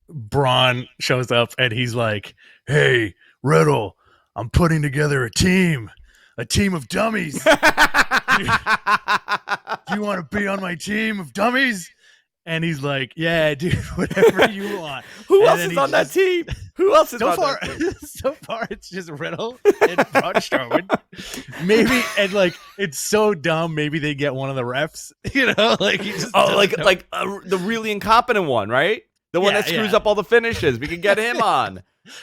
Braun shows up and he's like, "Hey, Riddle, I'm putting together a team of dummies. Do you want to be on my team of dummies?" And he's like, "Yeah, dude, whatever you want." Who else is on that team? Who else is on that team? So far, it's just Riddle and Braun Strowman. Maybe, and like, it's so dumb. Maybe they get one of the refs. You know, like he just the really incompetent one, right? The one that screws up all the finishes. We can get him on.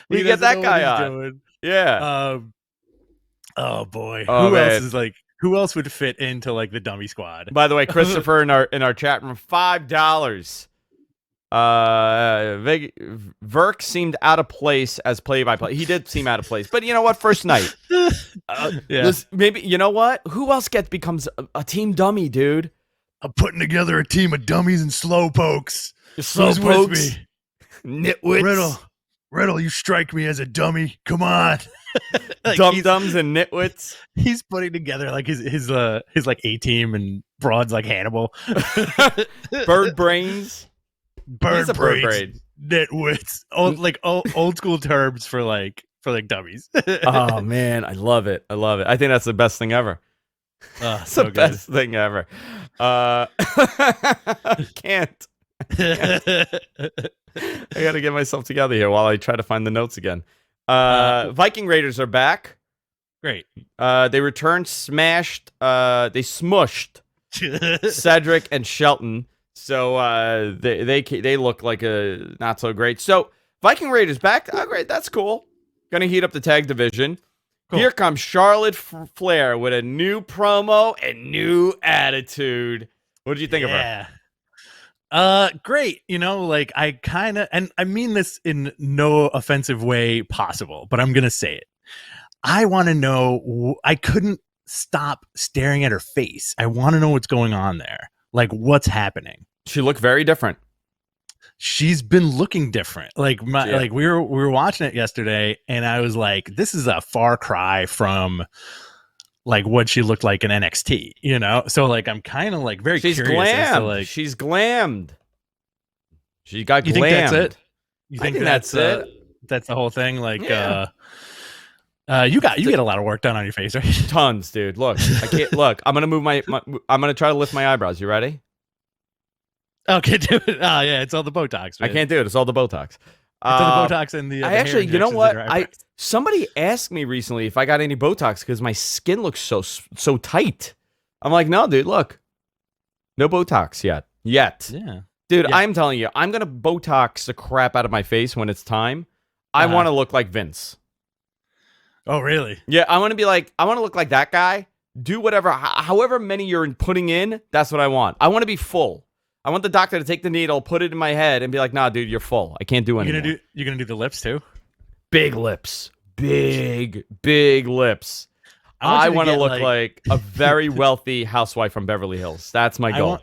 We can get that guy on. Doing. Yeah. Oh boy. Oh, Who else would fit into like the dummy squad? By the way, Christopher in our chat room, $5. Verk seemed out of place as play-by-play. He did seem out of place, but you know what? First night. Maybe you know what? Who else becomes a team dummy, dude? I'm putting together a team of dummies and slow pokes. Slow pokes, nitwits. Riddle, you strike me as a dummy. Come on. Like dum-dums and nitwits. He's putting together like his like A-team and broads like Hannibal. Bird brains. Bird brains. Nitwits. Old school terms for dummies. Oh man, I love it. I think that's the best thing ever. It's the best thing ever. Can't. I gotta get myself together here while I try to find the notes again. Viking Raiders are back. Great. They returned smashed. They smushed Cedric and Shelton. So they look like a not so great. So Viking Raiders back. Oh, great. That's cool. Gonna heat up the tag division. Cool. Here comes Charlotte Flair with a new promo and new attitude. What did you think of her? Great. You know, like I kind of, and I mean this in no offensive way possible, but I'm going to say it. I want to know, I couldn't stop staring at her face. I want to know what's going on there. Like what's happening. She looked very different. She's been looking different. Like we were watching it yesterday and I was like, this is a far cry from like what she looked like in NXT, you know? So like I'm kind of like very curious. She's glammed. She got glammed. You think that's it? You think that's it? That's the whole thing? Like you get a lot of work done on your face, right? Tons, dude. Look, I can't look. I'm gonna move I'm gonna try to lift my eyebrows. You ready? Okay, do it. Oh yeah, it's all the Botox, man. I can't do it. It's all the Botox. It's all the Botox and the I actually, you know what? Somebody asked me recently if I got any Botox because my skin looks so tight. I'm like, no, dude, look, no Botox yet. Yeah. Dude, Yeah. I'm telling you, I'm going to Botox the crap out of my face when it's time. I want to look like Vince. Oh, really? Yeah, I want to look like that guy. Do whatever, however many you're putting in, that's what I want. I want to be full. I want the doctor to take the needle, put it in my head, and be like, nah, dude, you're full. I can't do anything. You're gonna do the lips too? Big lips. Big lips. I want to look like a very wealthy housewife from Beverly Hills. That's my goal.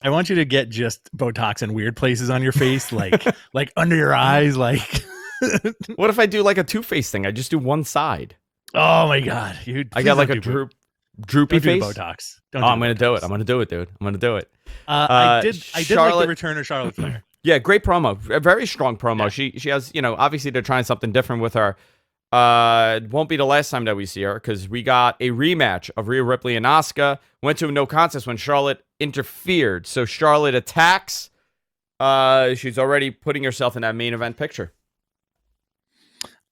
I want you to get just Botox in weird places on your face, like like under your eyes, like. What if I do like a Two-Face thing? I just do one side. Oh my god, I got like a droopy face. Botox. I'm gonna do it. I'm gonna do it, dude. I'm gonna do it. I did like the return of Charlotte Flair. Yeah, great promo. A very strong promo. Yeah. She has, obviously they're trying something different with her. It won't be the last time that we see her because we got a rematch of Rhea Ripley and Asuka. Went to a no contest when Charlotte interfered. So Charlotte attacks. She's already putting herself in that main event picture.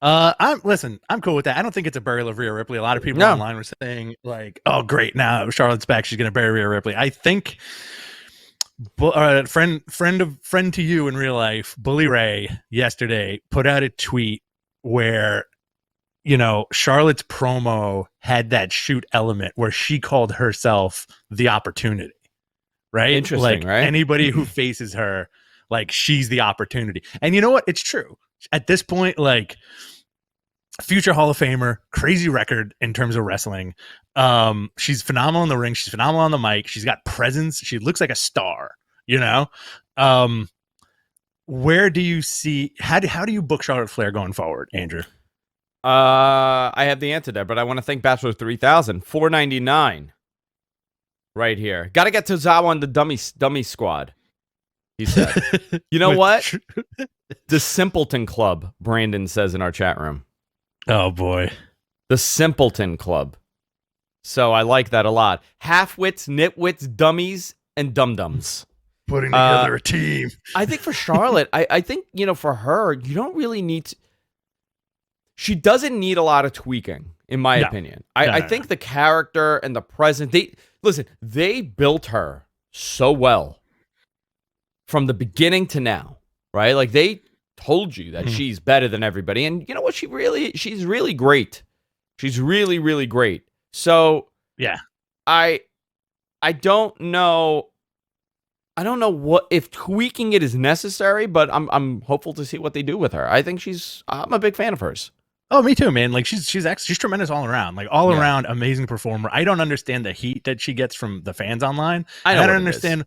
I'm cool with that. I don't think it's a burial of Rhea Ripley. A lot of people online were saying like, "Oh, great, now Charlotte's back. She's gonna bury Rhea Ripley." I think, friend to you in real life, Bully Ray yesterday put out a tweet where, Charlotte's promo had that shoot element where she called herself the opportunity, right? Interesting, right? Anybody who faces her, like she's the opportunity. And you know what? It's true. At this point, like future Hall of Famer, crazy record in terms of wrestling. She's phenomenal in the ring. She's phenomenal on the mic. She's got presence. She looks like a star, Where do you see, how do you book Charlotte Flair going forward, Andrew? I have the answer there, but I want to thank Bachelor 3000, $4.99 right here. Got to get Tozawa on the dummy squad. He said, you know what? The Simpleton Club, Brandon says in our chat room. Oh, boy. The Simpleton Club. So I like that a lot. Half-wits, nitwits, dummies, and dum-dums. Putting together a team. I think for Charlotte, I think, for her, you don't really need to... She doesn't need a lot of tweaking, in my opinion. I think the character and the presence... They built her so well. From the beginning to now, right? Like they told you that she's better than everybody. And you know what? She's really great. She's really, really great. So yeah, I don't know. I don't know what if tweaking it is necessary, but I'm hopeful to see what they do with her. I think I'm a big fan of hers. Oh, me too, man. Like she's tremendous all around. Like all around amazing performer. I don't understand the heat that she gets from the fans online. I don't understand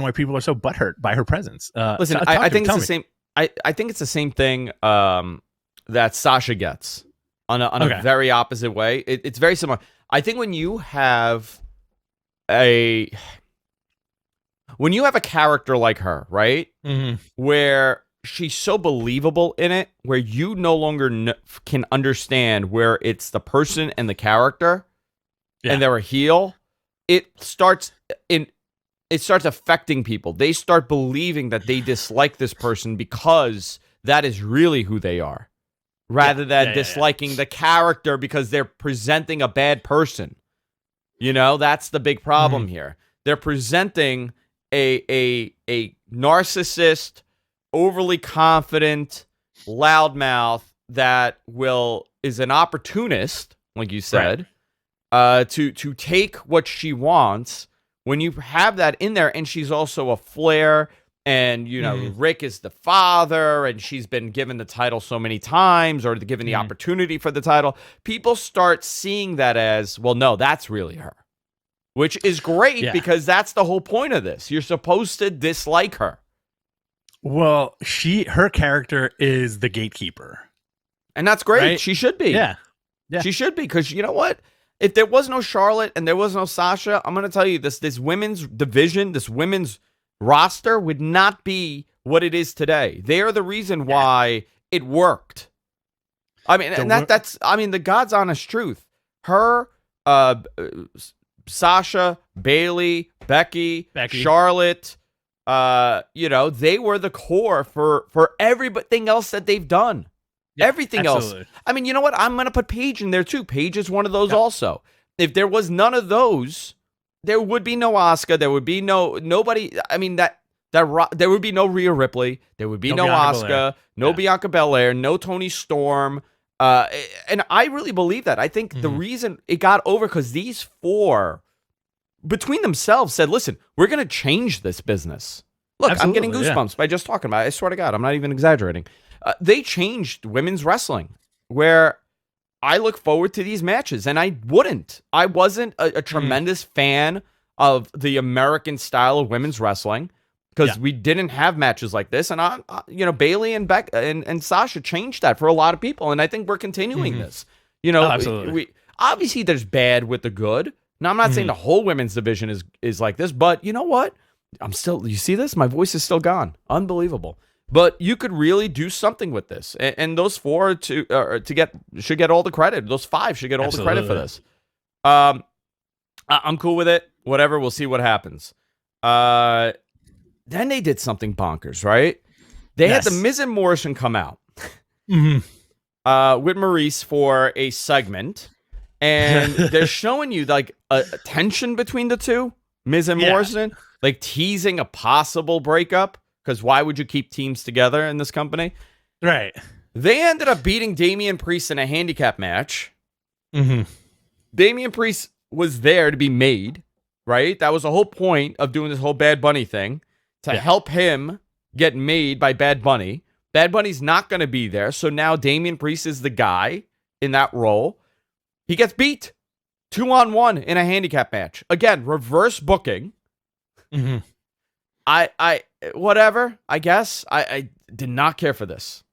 why people are so butthurt by her presence. Listen, I think it's the same. I think it's the same thing that Sasha gets on a very opposite way. It's very similar. I think when you have a character like her, right, where she's so believable in it, where you no longer can understand where it's the person and the character, and they're a heel. It starts affecting people. They start believing that they dislike this person because that is really who they are, rather than disliking the character because they're presenting a bad person. That's the big problem here. They're presenting a narcissist, overly confident loudmouth that is an opportunist, like you said, to take what she wants. When you have that in there, and she's also a Flair, and Rick is the father, and she's been given the title so many times, or given the opportunity for the title, people start seeing that as, well, no, that's really her, which is great because that's the whole point of this. You're supposed to dislike her. Well, her character is the gatekeeper. And that's great. Right? She should be. Yeah. She should be, because you know what? If there was no Charlotte and there was no Sasha, I'm going to tell you, this women's division, this women's roster would not be what it is today. They are the reason why it worked. I mean, that's the God's honest truth. Her, Sasha, Bayley, Becky, Charlotte, they were the core for everything else that they've done. Yeah, everything else. I mean, you know what? I'm going to put Paige in there too. Paige is one of those also. If there was none of those, there would be no Asuka. There would be nobody. I mean, that there would be no Rhea Ripley, there would be no Asuka, no Bianca Belair, no Toni Storm. And I really believe that. I think the reason it got over because these four, between themselves, said, listen, we're going to change this business. Look, absolutely, I'm getting goosebumps by just talking about it. I swear to God, I'm not even exaggerating. They changed women's wrestling, where I look forward to these matches, and I wouldn't. I wasn't a tremendous fan of the American style of women's wrestling because we didn't have matches like this. And Bayley and Beck and Sasha changed that for a lot of people, and I think we're continuing this. Absolutely. We obviously there's bad with the good. Now I'm not saying the whole women's division is like this, but you know what? You see this? My voice is still gone. Unbelievable. But you could really do something with this, and those four should get all the credit. Those five should get all the credit for this. I'm cool with it. Whatever. We'll see what happens. Then they did something bonkers, right? They had the Miz and Morrison come out with Maurice for a segment, and they're showing you like a tension between the two, Miz and Morrison, like teasing a possible breakup. Because why would you keep teams together in this company? Right. They ended up beating Damian Priest in a handicap match. Damian Priest was there to be made, right? That was the whole point of doing this whole Bad Bunny thing, to help him get made by Bad Bunny. Bad Bunny's not going to be there, so now Damian Priest is the guy in that role. He gets beat 2-on-1 in a handicap match. Again, reverse booking. Whatever, I guess. I did not care for this.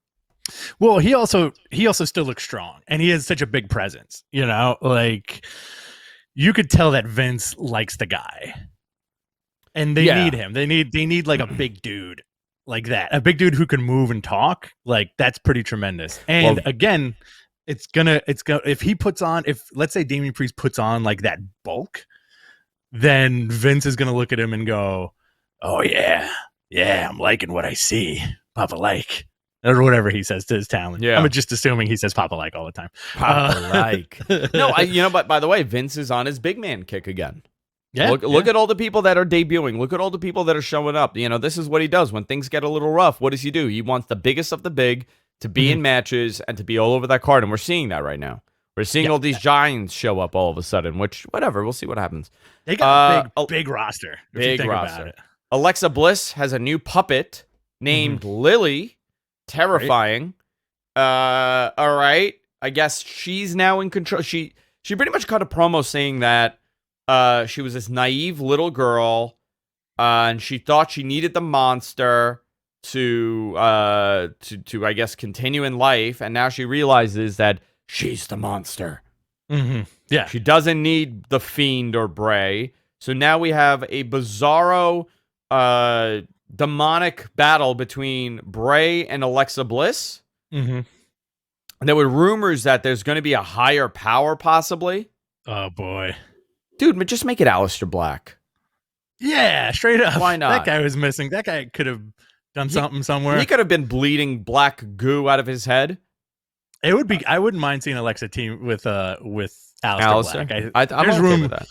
Well, he also still looks strong, and he has such a big presence, like you could tell that Vince likes the guy. And they need him. They need like a big dude like that. A big dude who can move and talk. Like that's pretty tremendous. And again, it's gonna if let's say Damian Priest puts on like that bulk, then Vince is gonna look at him and go, oh yeah, I'm liking what I see. Papa like. Or whatever he says to his talent. Yeah. I'm just assuming he says Papa like all the time. Papa like. No, but by the way, Vince is on his big man kick again. Yeah. Look at all the people that are debuting. Look at all the people that are showing up. This is what he does when things get a little rough. What does he do? He wants the biggest of the big to be in matches and to be all over that card. And we're seeing that right now. We're seeing all these giants show up all of a sudden, which, whatever, we'll see what happens. They got a big roster. Big roster. Alexa Bliss has a new puppet named Lily. Terrifying. All right. I guess she's now in control. She pretty much cut a promo saying that she was this naive little girl, and she thought she needed the monster to I guess continue in life, and now she realizes that she's the monster. Yeah. She doesn't need the Fiend or Bray. So now we have a bizarro demonic battle between Bray and Alexa Bliss. And there were rumors that there's going to be a higher power, possibly. Oh boy, dude, just make it Aleister Black. Yeah, straight up. Why not? That guy was missing. That guy could have done something somewhere. He could have been bleeding black goo out of his head. It would be. I wouldn't mind seeing Alexa team with Aleister Black. I'm okay with that.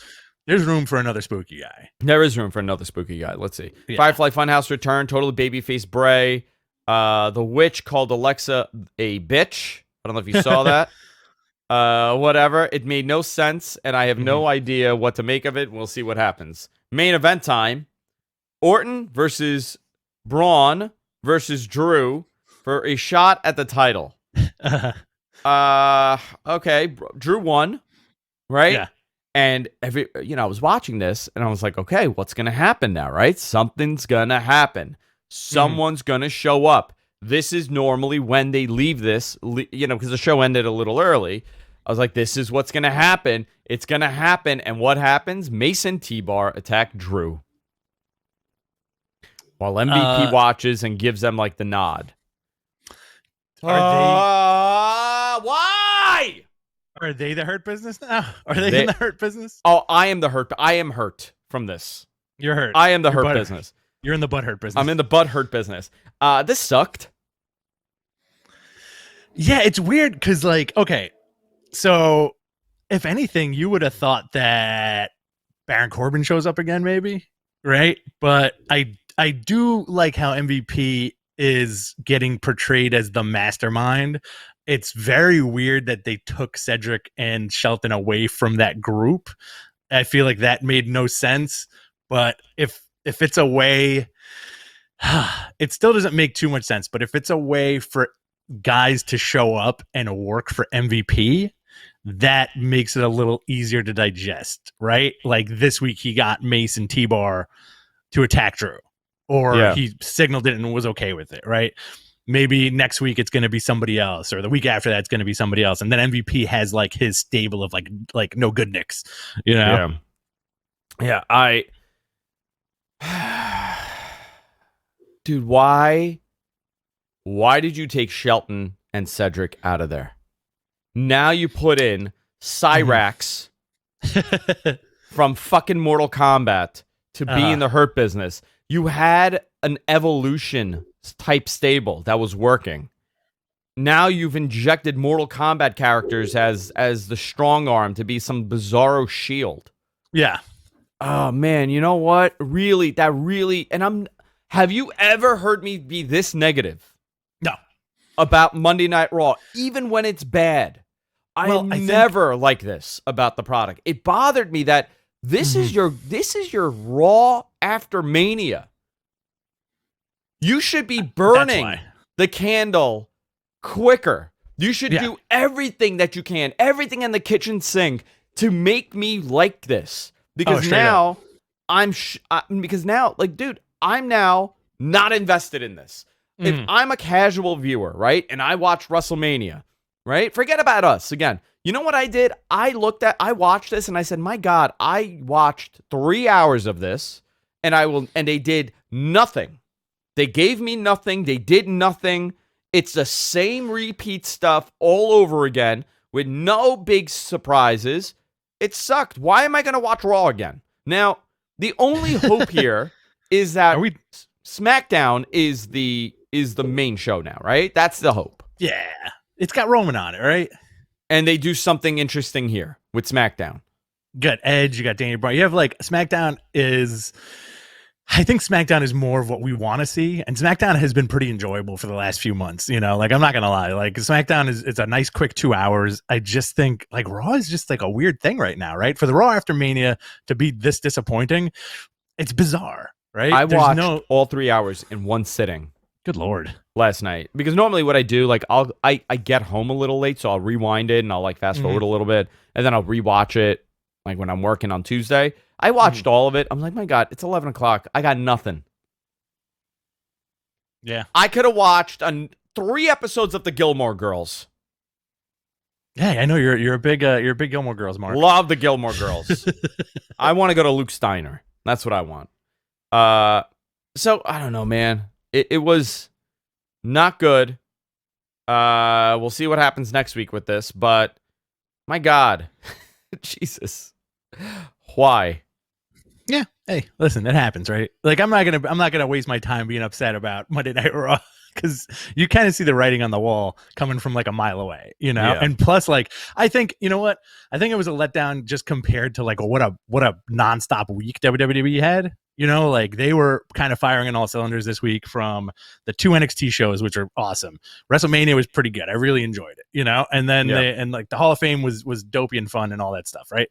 There's room for another spooky guy. There is room for another spooky guy. Let's see. Yeah. Firefly Funhouse return. Totally babyface Bray. The witch called Alexa a bitch. I don't know if you saw that. Whatever. It made no sense, and I have no idea what to make of it. We'll see what happens. Main event time. Orton versus Braun versus Drew for a shot at the title. Okay. Drew won, right? Yeah. And I was watching this and I was like, okay, what's going to happen now, right? Something's going to happen. Someone's going to show up. This is normally when they leave this, because the show ended a little early. I was like, this is what's going to happen. It's going to happen. And what happens? Mason T-Bar attacked Drew while MVP watches and gives them like the nod. Why? Are they the Hurt Business now? Are they in the Hurt Business? Oh, I am the Hurt. I am hurt from this. You're hurt. I am the Hurt Business. You're in the butt hurt business. I'm in the butt hurt business. This sucked. Yeah, it's weird because, okay, so if anything, you would have thought that Baron Corbin shows up again, maybe, right? But I I do like how MVP is getting portrayed as the mastermind. It's very weird that they took Cedric and Shelton away from that group. I feel like that made no sense. But if it's a way, it still doesn't make too much sense. But if it's a way for guys to show up and work for MVP, that makes it a little easier to digest, right? Like this week he got Mace and T-Bar to attack Drew, or he signaled it and was okay with it, right? Maybe next week it's going to be somebody else, or the week after that it's going to be somebody else, and then MVP has like his stable of like no good nicks, you know? Yeah. Dude, why did you take Shelton and Cedric out of there? Now you put in Cyrax from fucking Mortal Kombat to be in the Hurt Business. You had an Evolution type stable that was working. Now you've injected Mortal Kombat characters as the strong arm to be some bizarro Shield. Yeah. Oh man, you know what? Really, have you ever heard me be this negative? No. About Monday Night Raw, even when it's bad. I never like this about the product. It bothered me that this is your Raw after Mania. You should be burning the candle quicker. You should do everything that you can, everything in the kitchen sink to make me like this. Because now dude, I'm now not invested in this. If I'm a casual viewer, right, and I watch WrestleMania, right, forget about us again. You know what I did? I watched this and I said, my God, I watched 3 hours of this and they did nothing. They gave me nothing. They did nothing. It's the same repeat stuff all over again with no big surprises. It sucked. Why am I going to watch Raw again? Now, the only hope here is that SmackDown is the main show now, right? That's the hope. Yeah. It's got Roman on it, right? And they do something interesting here with SmackDown. You got Edge, you got Daniel Bryan. You have I think SmackDown is more of what we want to see. And SmackDown has been pretty enjoyable for the last few months. You know, like I'm not going to lie. Like SmackDown it's a nice quick 2 hours. I just think like Raw is just like a weird thing right now, right? For the Raw after Mania to be this disappointing, it's bizarre, right? I watched all 3 hours in one sitting. Good Lord. Last night. Because normally what I do, like I get home a little late, so I'll rewind it and I'll like fast forward a little bit. And then I'll rewatch it like when I'm working on Tuesday. I watched all of it. I'm like, my God, it's 11 o'clock. I got nothing. Yeah. I could have watched 3 episodes of the Gilmore Girls. Yeah, I know you're a big Gilmore Girls, Mark. Love the Gilmore Girls. I want to go to Luke Steiner. That's what I want. So I don't know, man. It was not good. We'll see what happens next week with this, but my God, Jesus, why? Yeah. Hey, listen, it happens, right? Like I'm not gonna waste my time being upset about Monday Night Raw because you kind of see the writing on the wall coming from like a mile away, you know. Yeah. And plus, like, I think you know what? I think it was a letdown just compared to like what a nonstop week WWE had. You know, like they were kind of firing on all cylinders this week from the 2 NXT shows, which are awesome. WrestleMania was pretty good. I really enjoyed it, you know, and then the Hall of Fame was dopey and fun and all that stuff, right?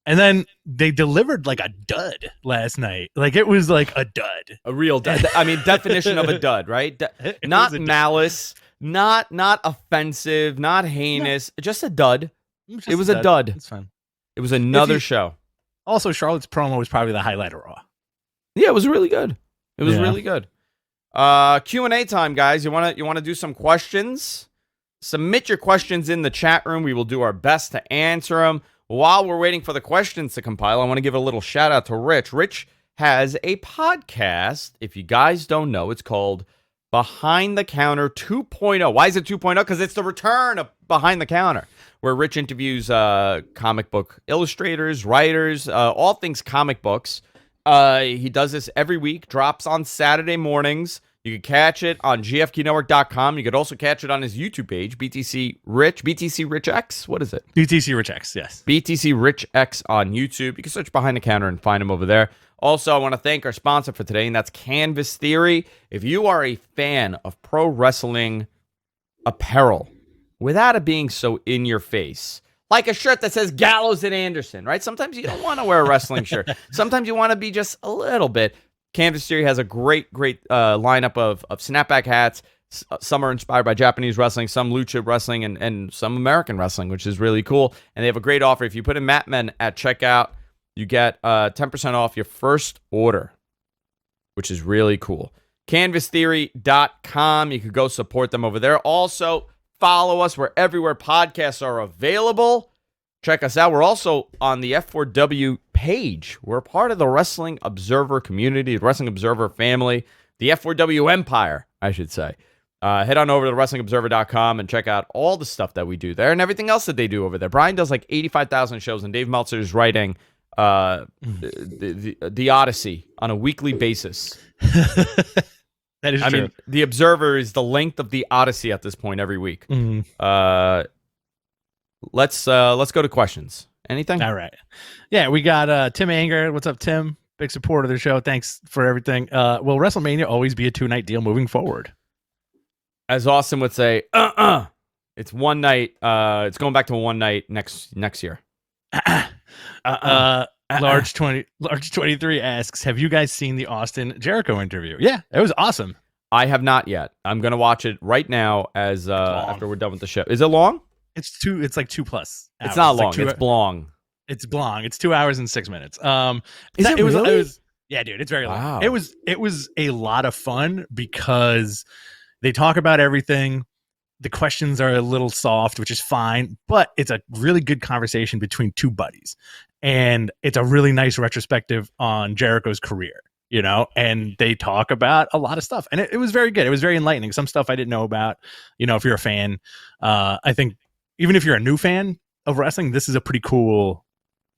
And then they delivered like a dud last night. Like it was like a dud. A real dud. I mean, definition of a dud, right? Not malice, not offensive, not heinous, just a dud. It was a dud. It's fine. It was another show. Also, Charlotte's promo was probably the highlight of Raw. Yeah, it was really good. It was really good. Q&A time, guys. You want to do some questions? Submit your questions in the chat room. We will do our best to answer them. While we're waiting for the questions to compile, I want to give a little shout out to Rich. Rich has a podcast. If you guys don't know, it's called Behind the Counter 2.0. Why is it 2.0? Because it's the return of Behind the Counter, where Rich interviews comic book illustrators, writers, all things comic books. He does this every week, drops on Saturday mornings. You can catch it on gfknetwork.com. You could also catch it on his YouTube page, BTC Rich X. What is it? BTC Rich X, yes. BTC Rich X on YouTube. You can search Behind the Counter and find him over there. Also, I want to thank our sponsor for today, and that's Canvas Theory. If you are a fan of pro wrestling apparel, without it being so in your face, like a shirt that says Gallows and Anderson, right? Sometimes you don't want to wear a wrestling shirt. Sometimes you want to be just a little bit. Canvas Theory has a great lineup of snapback hats. Some are inspired by Japanese wrestling, some lucha wrestling, and some American wrestling, which is really cool. And they have a great offer. If you put in Matmen at checkout, you get 10% off your first order, which is really cool. CanvasTheory.com. You could go support them over there. Also, follow us. We're everywhere podcasts are available. Check us out. We're also on the F4W page. We're part of the Wrestling Observer community, the Wrestling Observer family, the F4W empire, I should say. Head on over to WrestlingObserver.com and check out all the stuff that we do there and everything else that they do over there. Brian does like 85,000 shows, and Dave Meltzer is writing the Odyssey on a weekly basis. That is true. I mean, the Observer is the length of the Odyssey at this point every week. Mm-hmm. Let's go to questions. Anything? All right. Yeah, we got Tim Anger. What's up, Tim? Big supporter of the show. Thanks for everything. Will WrestleMania always be a 2-night deal moving forward? As Austin would say, it's one night. It's going back to one night next year. Large 23 asks, have you guys seen the Austin Jericho interview? Yeah, it was awesome. I have not yet. I'm gonna watch it right now as after we're done with the show. Is it long? It's like 2+ hours. It's not long. Like it's long. It's long. It's 2 hours and 6 minutes. Is it really? It was, yeah, dude. It's very long. Wow. It was a lot of fun because they talk about everything. The questions are a little soft, which is fine, but it's a really good conversation between two buddies. And it's a really nice retrospective on Jericho's career, you know, and they talk about a lot of stuff. And it was very good. It was very enlightening. Some stuff I didn't know about, you know, if you're a fan. I think even if you're a new fan of wrestling, this is a pretty cool,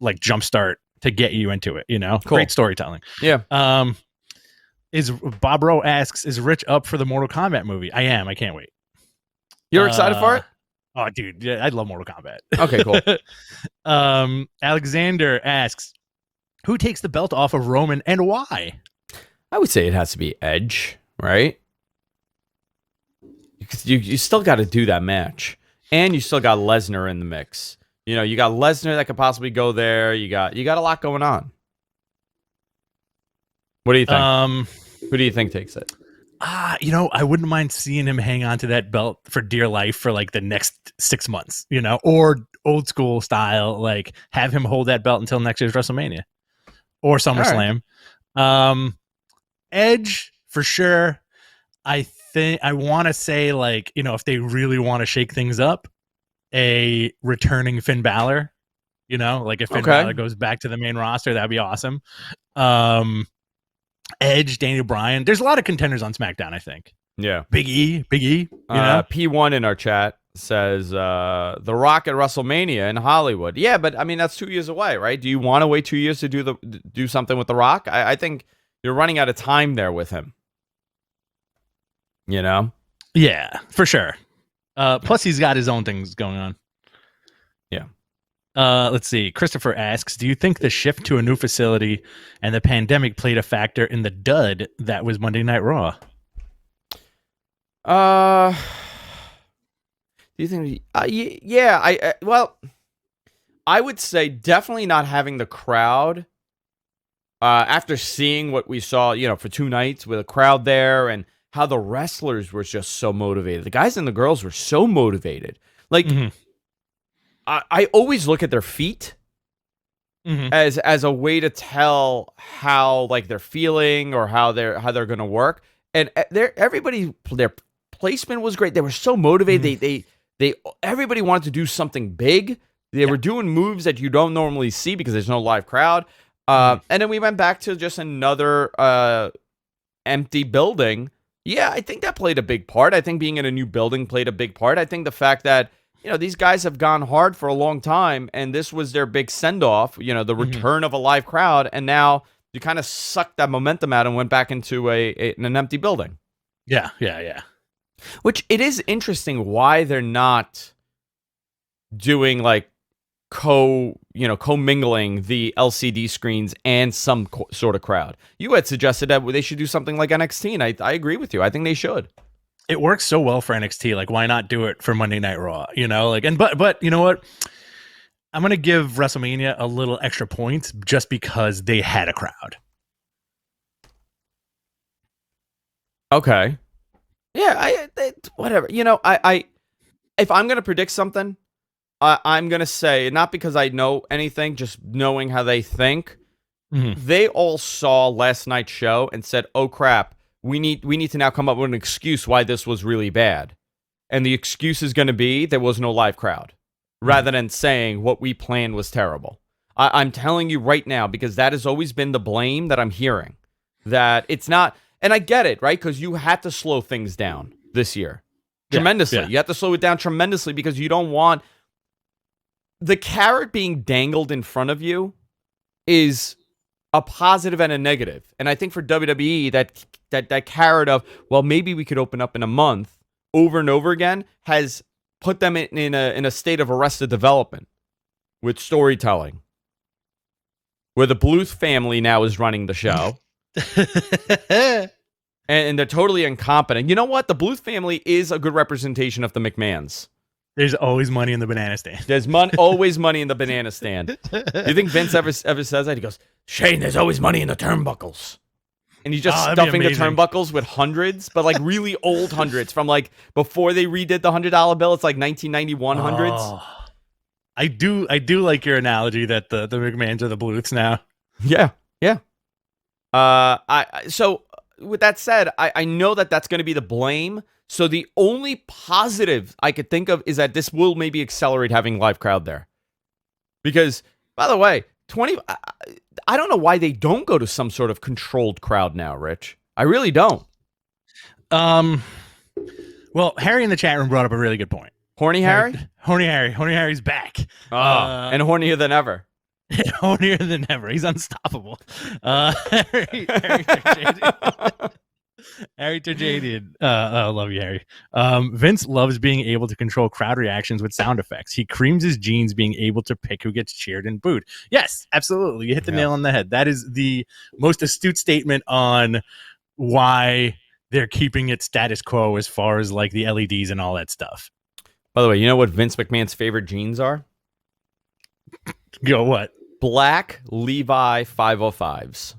like, jumpstart to get you into it, you know? Cool. Great storytelling. Yeah. Is Bob Rowe asks, is Rich up for the Mortal Kombat movie? I am. I can't wait. You're excited for it? Oh, dude, yeah, I love Mortal Kombat. Okay, cool. Alexander asks, who takes the belt off of Roman and why? I would say it has to be Edge, right? Because you still got to do that match, and you still got Lesnar in the mix. You know, you got Lesnar that could possibly go there. You got a lot going on. What do you think? Who do you think takes it? You know, I wouldn't mind seeing him hang on to that belt for dear life for like the next 6 months, you know, or old school style, like have him hold that belt until next year's WrestleMania or SummerSlam. Right. Edge for sure. I think I want to say, like, you know, if they really want to shake things up, a returning Finn Balor, you know, like if Finn Balor goes back to the main roster, that'd be awesome. Edge, Daniel Bryan. There's a lot of contenders on SmackDown, I think. Yeah. Big E. You know? P1 in our chat says The Rock at WrestleMania in Hollywood. Yeah, but I mean, that's 2 years away, right? Do you want to wait 2 years to do something with The Rock? I think you're running out of time there with him. You know? Yeah, for sure. Plus, he's got his own things going on. Yeah. Let's see. Christopher asks, do you think the shift to a new facility and the pandemic played a factor in the dud that was Monday Night Raw? Do you think? Yeah. Well, I would say definitely not having the crowd. After seeing what we saw, you know, for 2 nights with a crowd there, and how the wrestlers were just so motivated. The guys and the girls were so motivated. Like. Mm-hmm. I always look at their feet as a way to tell how, like, they're feeling or how they're going to work. And their placement was great. They were so motivated. They everybody wanted to do something big. They were doing moves that you don't normally see because there's no live crowd. And then we went back to just another empty building. Yeah, I think that played a big part. I think being in a new building played a big part. I think the fact that, you know, these guys have gone hard for a long time, and this was their big send-off, you know, the return of a live crowd, and now you kind of sucked that momentum out and went back into an empty building. Yeah. Which, it is interesting why they're not doing, like, commingling the LCD screens and some sort of crowd. You had suggested that they should do something like NXT, and I agree with you. I think they should. It works so well for NXT. Like, why not do it for Monday Night Raw? But you know what? I'm gonna give WrestleMania a little extra points just because they had a crowd. Okay. Yeah, whatever. If I'm gonna predict something, I'm gonna say, not because I know anything, just knowing how they think. Mm-hmm. They all saw last night's show and said, "Oh crap, we need to now come up with an excuse why this was really bad," and the excuse is going to be there was no live crowd, rather than saying what we planned was terrible. I'm telling you right now, because that has always been the blame that I'm hearing, that it's not, and I get it, right? Because you had to slow things down this year tremendously. Yeah. You have to slow it down tremendously because you don't want the carrot being dangled in front of you is a positive and a negative. And I think for WWE, that carrot of, well, maybe we could open up in a month over and over again has put them in a state of arrested development with storytelling, where the Bluth family now is running the show. and they're totally incompetent. You know what? The Bluth family is a good representation of the McMahons. There's always money in the banana stand. There's always money in the banana stand. You think Vince ever says that? He goes, Shane, there's always money in the turnbuckles. And he's just stuffing the turnbuckles with hundreds, but like really old hundreds from like before they redid the $100 bill. It's like 1991 hundreds. I do like your analogy that the McMahons are the Bluths now. Yeah. So with that said, I know that's going to be the blame. So the only positive I could think of is that this will maybe accelerate having live crowd there. Because, by the way, I don't know why they don't go to some sort of controlled crowd now, Rich. I really don't. Well, Harry in the chat room brought up a really good point. Horny Harry? Horny Harry's back. And hornier than ever. Hornier than ever. He's unstoppable. Harry Turjadian. Love you, Harry. Vince loves being able to control crowd reactions with sound effects. He creams his jeans being able to pick who gets cheered and booed. Yes, absolutely. You hit the nail on the head. That is the most astute statement on why they're keeping it status quo as far as like the LEDs and all that stuff. By the way, you know what Vince McMahon's favorite jeans are? Go what? Black Levi 505s.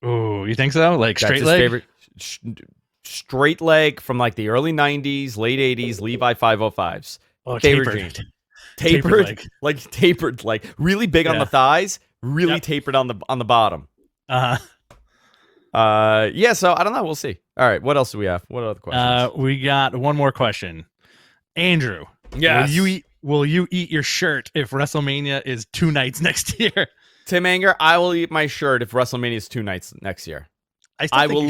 Oh, you think so? Like That's straight his leg? favorite straight leg from like the early 90s, late 80s, Levi 505s. Oh, favorite tapered. jeans. Tapered, like really big on Yeah. the thighs, really tapered on the bottom. Uh-huh. Yeah, so I don't know, we'll see. All right, what else do we have? What other questions? We got one more question. Andrew, yes. Will you eat your shirt if WrestleMania is 2 nights next year? Tim Anger, I will eat my shirt if WrestleMania is 2 nights next year. I will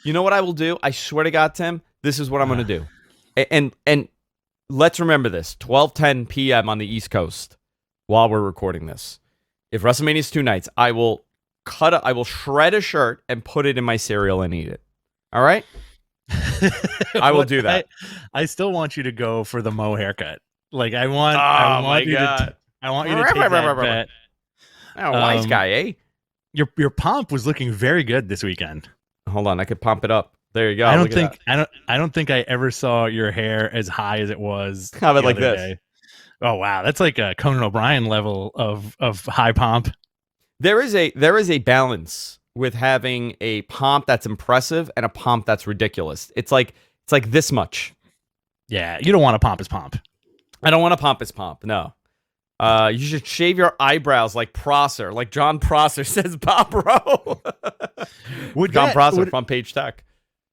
you know what I will do? I swear to God, Tim, this is what I'm going to do. And let's remember this, 12:10 p.m. on the East Coast while we're recording this. If WrestleMania is 2 nights, I will shred a shirt and put it in my cereal and eat it. All right? I will do that. I still want you to go for the Mo haircut. Like I want you to take that bet. Oh, wise guy, eh? Your pomp was looking very good this weekend. Hold on, I could pump it up. There you go. I don't think I ever saw your hair as high as it was. How about like this? Day. Oh wow, that's like a Conan O'Brien level of high pomp. There is a balance with having a pomp that's impressive and a pomp that's ridiculous. It's like this much. Yeah, you don't want a pompous pomp. I don't want a pompous pomp. No. You should shave your eyebrows like Prosser, like John Prosser says, Bob Rowe. John Prosser, Front Page Tech.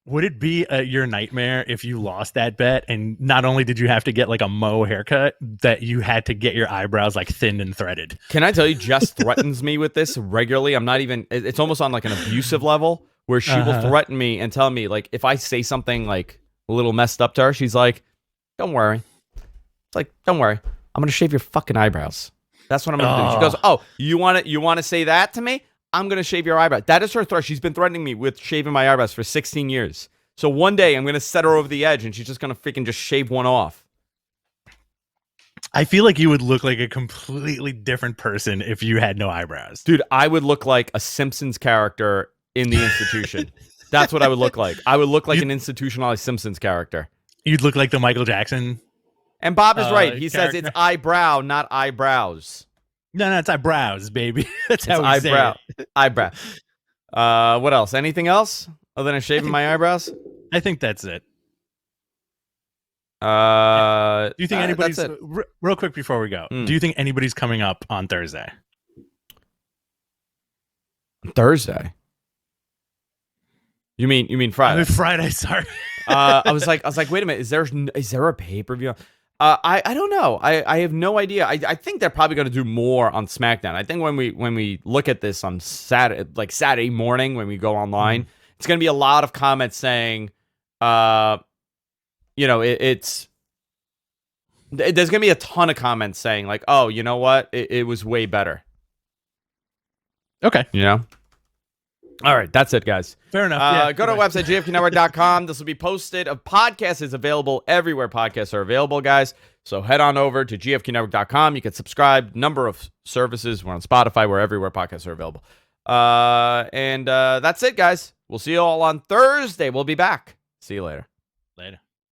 Would it be your nightmare if you lost that bet and not only did you have to get like a Mo haircut, that you had to get your eyebrows like thinned and threaded? Can I tell you, Jess threatens me with this regularly. I'm not even, it's almost on like an abusive level where she will threaten me and tell me like, if I say something like a little messed up to her, she's like, don't worry. It's like, don't worry. I'm going to shave your fucking eyebrows. That's what I'm going to do. She goes, oh, you want to say that to me? I'm going to shave your eyebrows. That is her threat. She's been threatening me with shaving my eyebrows for 16 years. So one day I'm going to set her over the edge and she's just going to freaking just shave one off. I feel like you would look like a completely different person if you had no eyebrows. Dude, I would look like a Simpsons character in the institution. That's what I would look like. I would look like an institutionalized Simpsons character. You'd look like the Michael Jackson. And Bob is right. He says character. it's eyebrow, not eyebrows. No, it's eyebrows, baby. That's how It's we eyebrow. say it. Eyebrow. What else? Anything else other than shaving my eyebrows? I think that's it. Do Do you think anybody's real quick before we go? Do you think anybody's coming up on Thursday? Thursday? You mean Friday? I mean Friday. Sorry. I was like, wait a minute. Is there a pay-per-view? I don't know. I have no idea. I think they're probably going to do more on SmackDown. I think when we look at this on Saturday morning when we go online, it's going to be a lot of comments saying, it's there's going to be a ton of comments saying like, oh, you know what? It was way better. Okay. You know? All right, that's it, guys. Fair enough. Go to our website, gfknetwork.com. This will be posted. A podcast is available everywhere podcasts are available, guys. So head on over to gfknetwork.com. You can subscribe. Number of services. We're on Spotify. We're everywhere podcasts are available. And that's it, guys. We'll see you all on Thursday. We'll be back. See you later. Later.